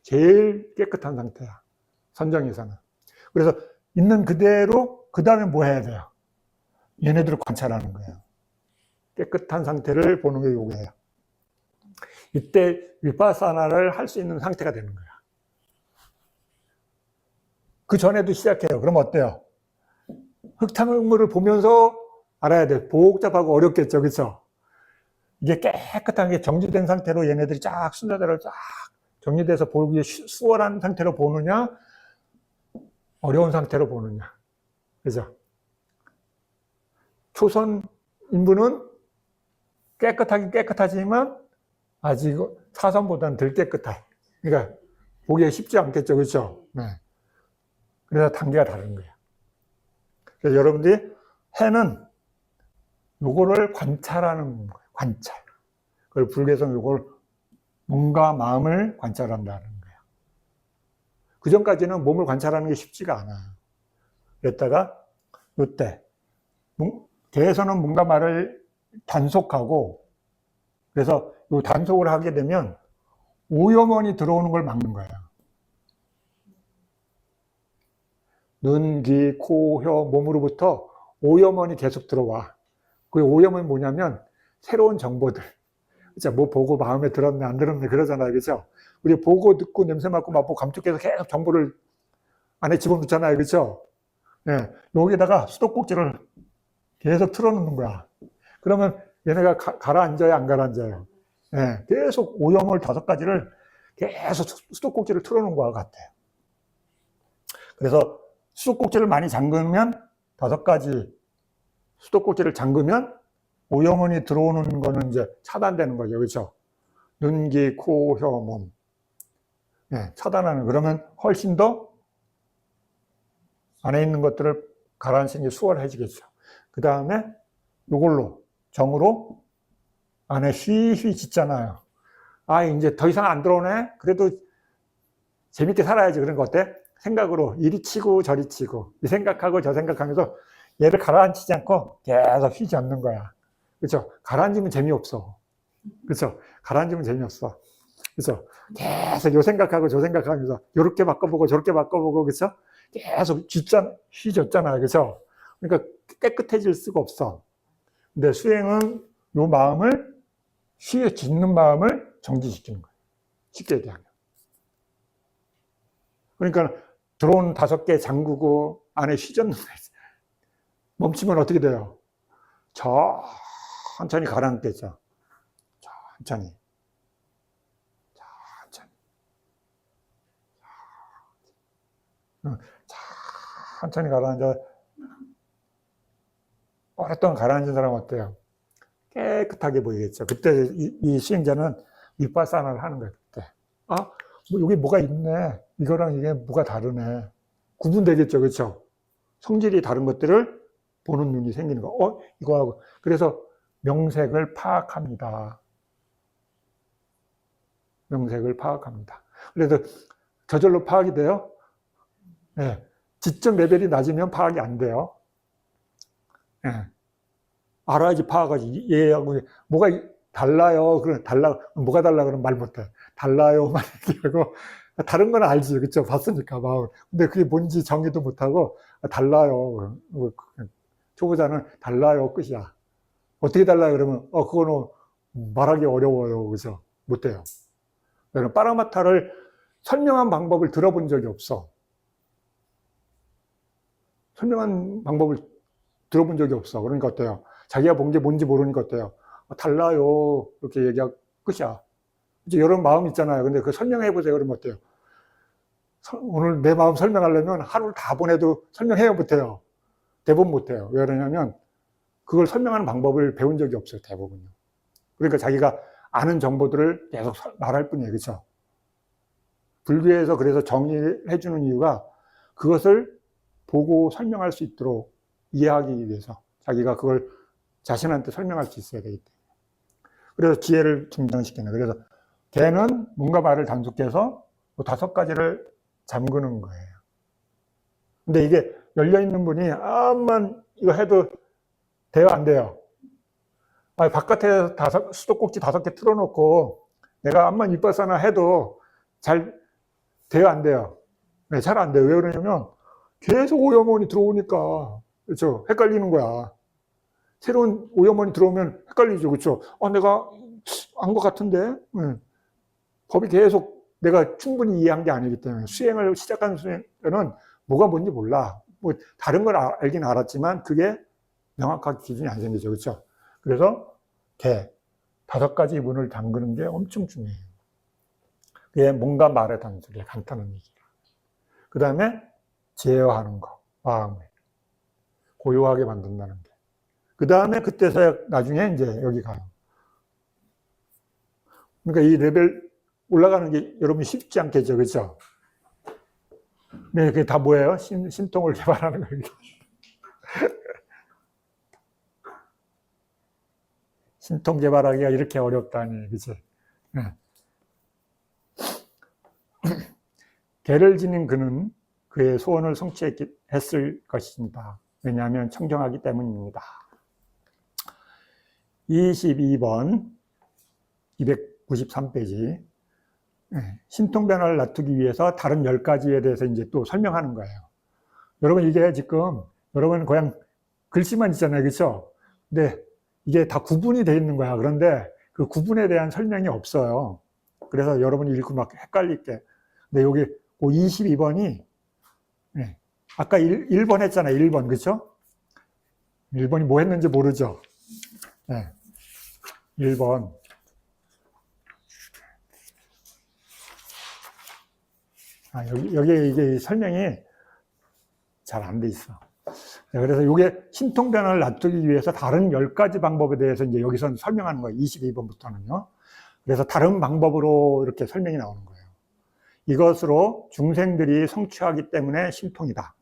제일 깨끗한 상태야. 선정에서는. 그래서 있는 그대로 그 다음에 뭐 해야 돼요? 얘네들을 관찰하는 거예요. 깨끗한 상태를 보는 게 요거예요. 이때 위파사나를 할 수 있는 상태가 되는 거야. 그 전에도 시작해요. 그럼 어때요? 흙탕물을 보면서 알아야 돼. 복잡하고 어렵겠죠. 그렇죠? 이게 깨끗하게 정지된 상태로 얘네들이 쫙 순서대로 쫙 정리돼서 보기 수월한 상태로 보느냐, 어려운 상태로 보느냐. 그죠? 초선 인부는 깨끗하긴 깨끗하지만 아직 사선보다는 덜 깨끗해. 그러니까 보기가 쉽지 않겠죠. 그렇죠? 네. 그래서 단계가 다른 거예요. 그래서 여러분들이 해는 요거를 관찰하는 거예요. 관찰. 그걸 불교에서는 요걸 몸과 마음을 관찰한다는 거예요. 그 전까지는 몸을 관찰하는 게 쉽지가 않아요. 그랬다가 요때 대에서는 몸과 말을 단속하고, 그래서 요 단속을 하게 되면 오염원이 들어오는 걸 막는 거예요. 눈, 귀, 코, 혀, 몸으로부터 오염원이 계속 들어와. 그 오염원이 뭐냐면 새로운 정보들. 그죠? 뭐 보고 마음에 들었네, 안 들었네, 그러잖아요. 그죠? 우리 보고, 듣고, 냄새 맡고, 맛보고, 감촉해서 계속 정보를 안에 집어넣잖아요. 그죠? 예. 여기다가 수도꼭지를 계속 틀어놓는 거야. 그러면 얘네가 가라앉아요, 안 가라앉아요? 예. 계속 오염을 5가지를 계속 수도꼭지를 틀어놓은 것 같아요. 그래서 수도꼭지를 많이 잠그면 5가지 수도꼭지를 잠그면 오염원이 들어오는 거는 이제 차단되는 거죠. 그렇죠? 눈, 귀, 코, 혀, 몸. 네, 차단하는. 그러면 훨씬 더 안에 있는 것들을 가라앉히는 게 수월해지겠죠. 그 다음에 이걸로 정으로 안에 휘휘 짓잖아요. 아, 이제 더 이상 안 들어오네? 그래도 재밌게 살아야지. 그런 거 어때? 생각으로 이리 치고 저리 치고 이 생각하고 저 생각하면서 얘를 가라앉히지 않고 계속 휘지 않는 거야. 그렇죠? 가라앉으면 재미없어. 그렇죠? 가라앉으면 재미없어. 그렇죠? 계속 요 생각하고 저 생각하면서 요렇게 바꿔보고 저렇게 바꿔보고, 그렇죠? 계속 휘졌잖아요. 그렇죠? 그러니까 깨끗해질 수가 없어. 근데 수행은 요 마음을 휘어짓는 마음을 정지시키는 거예요. 쉽게 얘기하면. 그러니까 들어온 5개 잠그고 안에 휘젓는 거예요. 멈추면 어떻게 돼요? 천천히 가라앉겠죠. 천천히. 천천히 가라앉아. 오랫동안 가라앉은 사람 어때요? 깨끗하게 보이겠죠. 그때 이 수행자는 위파사나를 하는 거예요. 그때. 아, 뭐 여기 뭐가 있네. 이거랑 이게 뭐가 다르네. 구분되겠죠. 그렇죠? 성질이 다른 것들을 보는 눈이 생기는 거. 이거하고. 그래서 명색을 파악합니다. 명색을 파악합니다. 그래서 저절로 파악이 돼요? 네. 지적 레벨이 낮으면 파악이 안 돼요. 네. 알아야지 파악하지. 얘하고 뭐가 달라요. 그럼 뭐가 달라 그러면 말 못해. 달라요. 말 얘기하고. 다른 건 알지. 그쵸? 봤으니까, 마음. 근데 그게 뭔지 정의도 못하고, 달라요. 초보자는 달라요. 끝이야. 어떻게 달라요? 그러면, 그거는 말하기 어려워요. 그죠? 못해요. 그러니까 빠라마타를 설명한 방법을 들어본 적이 없어. 설명한 방법을 들어본 적이 없어. 그러니까 어때요? 자기가 본 게 뭔지 모르니까 어때요? 달라요. 이렇게 얘기하고 끝이야. 이제 이런 마음 있잖아요. 근데 그 설명해 보세요. 그러면 어때요? 오늘 내 마음 설명하려면 하루를 다 보내도 설명해요 못해요. 대부분 못해요. 왜 그러냐면 그걸 설명하는 방법을 배운 적이 없어요. 대부분요. 그러니까 자기가 아는 정보들을 계속 말할 뿐이에요. 그렇죠? 불교에서 그래서 정의해 주는 이유가 그것을 보고 설명할 수 있도록 이해하기 위해서 자기가 그걸 자신한테 설명할 수 있어야 되기 때문에. 그래서 지혜를 등장시키는 거예요. 그래서 개는 뭔가 말을 단속해서 뭐 5가지를 잠그는 거예요. 근데 이게 열려있는 분이 암만 이거 해도 돼요, 안 돼요? 바깥에 수도꼭지 5개 틀어놓고 내가 암만 이빨사나 해도 잘 돼요, 안 돼요? 네, 잘 안 돼요. 왜 그러냐면 계속 오염원이 들어오니까, 그렇죠? 헷갈리는 거야. 새로운 오염원이 들어오면 헷갈리죠, 그렇죠? 내가 안 것 같은데, 법이 계속 내가 충분히 이해한 게 아니기 때문에 수행을 시작한 수행은 뭐가 뭔지 몰라. 뭐 다른 걸 알긴 알았지만 그게 명확하게 기준이 안 생기죠, 그렇죠? 그래서 개 5가지 문을 잠그는 게 엄청 중요해요. 그게 뭔가 말의 단술이에요. 간단한 얘기. 그 다음에 제어하는 거, 마음을 고요하게 만든다는 게. 그 다음에 그때서야 나중에 이제 여기 가요. 그러니까 이 레벨 올라가는 게 여러분 쉽지 않겠죠, 그렇죠? 네, 그게 다 뭐예요? 신통을 개발하는 거예요. 신통 개발하기가 이렇게 어렵다니, 그치? 네. 개를 지닌 그는 그의 소원을 성취했을 것입니다. 왜냐하면 청정하기 때문입니다. 22번, 293페이지. 신통 변화를 놔두기 위해서 다른 10가지에 대해서 이제 또 설명하는 거예요. 여러분, 이게 지금, 여러분 그냥 글씨만 있잖아요. 그렇죠? 근데 이게 다 구분이 되어 있는 거야. 그런데 그 구분에 대한 설명이 없어요. 그래서 여러분이 읽고 막 헷갈릴게. 근데 여기 22번이, 아까 1번 했잖아요. 1번. 그렇죠? 1번이 뭐 했는지 모르죠? 1번. 여기에 이게 설명이 잘 안 돼 있어. 그래서 이게 신통 변화를 놔두기 위해서 다른 10가지 방법에 대해서 이제 여기서 설명하는 거예요. 22번부터는요. 그래서 다른 방법으로 이렇게 설명이 나오는 거예요. 이것으로 중생들이 성취하기 때문에 신통이다.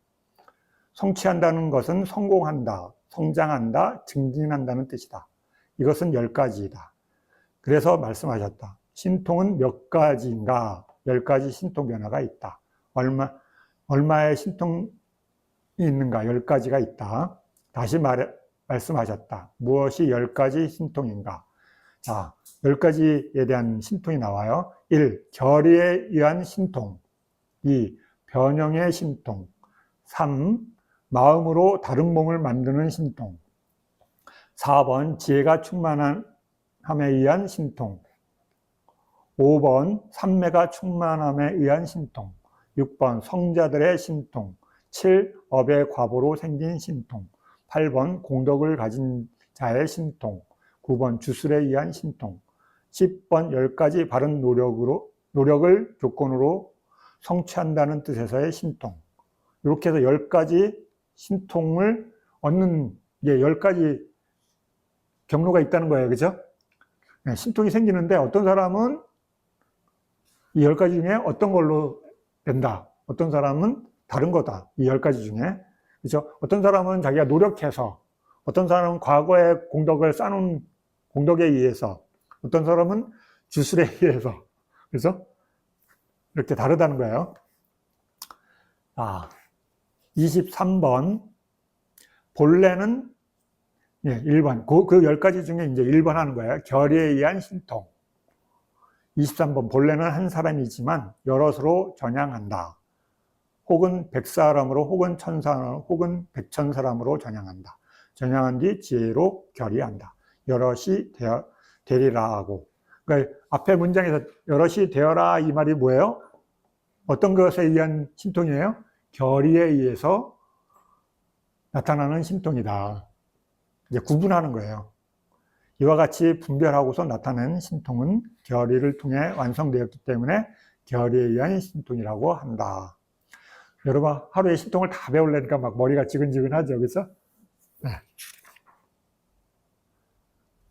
성취한다는 것은 성공한다, 성장한다, 증진한다는 뜻이다. 이것은 10가지이다. 그래서 말씀하셨다. 신통은 몇 가지인가? 10가지 신통 변화가 있다. 얼마의 신통이 있는가? 10가지가 있다. 다시 말씀하셨다. 무엇이 10가지 신통인가? 자, 10가지에 대한 신통이 나와요. 1. 결의에 의한 신통. 2. 변형의 신통. 3. 마음으로 다른 몸을 만드는 신통. 4번 지혜가 충만함에 의한 신통. 5번 삼매가 충만함에 의한 신통. 6번 성자들의 신통. 7. 업의 과보로 생긴 신통. 8번 공덕을 가진 자의 신통. 9번 주술에 의한 신통. 10번 10가지 바른 노력을 조건으로 성취한다는 뜻에서의 신통. 이렇게 해서 10가지 신통을 얻는 게 10가지 경로가 있다는 거예요. 그죠? 신통이 생기는데 어떤 사람은 이 10가지 중에 어떤 걸로 된다. 어떤 사람은 다른 거다. 이 10가지 중에. 그죠? 어떤 사람은 자기가 노력해서, 어떤 사람은 과거에 공덕을 쌓은 공덕에 의해서, 어떤 사람은 주술에 의해서. 그래서 이렇게 다르다는 거예요. 23번. 본래는 1번. 그 10가지 중에 이제 1번 하는 거예요. 결의에 의한 신통. 23번. 본래는 한 사람이지만 여럿으로 전향한다. 혹은 100사람으로, 혹은 1000사람, 혹은 100,000사람으로 전향한다. 전향한 뒤 지혜로 결의한다. 여럿이 되리라 하고. 그러니까 앞에 문장에서 여럿이 되어라 이 말이 뭐예요? 어떤 것에 의한 신통이에요? 결의에 의해서 나타나는 신통이다. 이제 구분하는 거예요. 이와 같이 분별하고서 나타나는 신통은 결의를 통해 완성되었기 때문에 결의에 의한 신통이라고 한다. 여러분, 하루에 신통을 다 배우려니까 막 머리가 지근지근하죠. 그래서 네.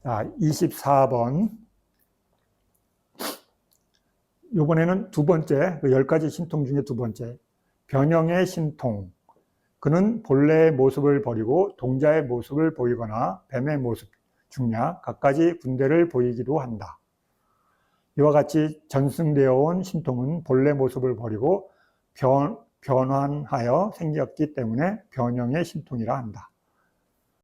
자, 24번. 이번에는 두 번째, 그 10가지 신통 중에 두 번째. 변형의 신통. 그는 본래의 모습을 버리고 동자의 모습을 보이거나 뱀의 모습, 중략, 갖가지 군대를 보이기도 한다. 이와 같이 전승되어 온 신통은 본래 모습을 버리고 변환하여 생겼기 때문에 변형의 신통이라 한다.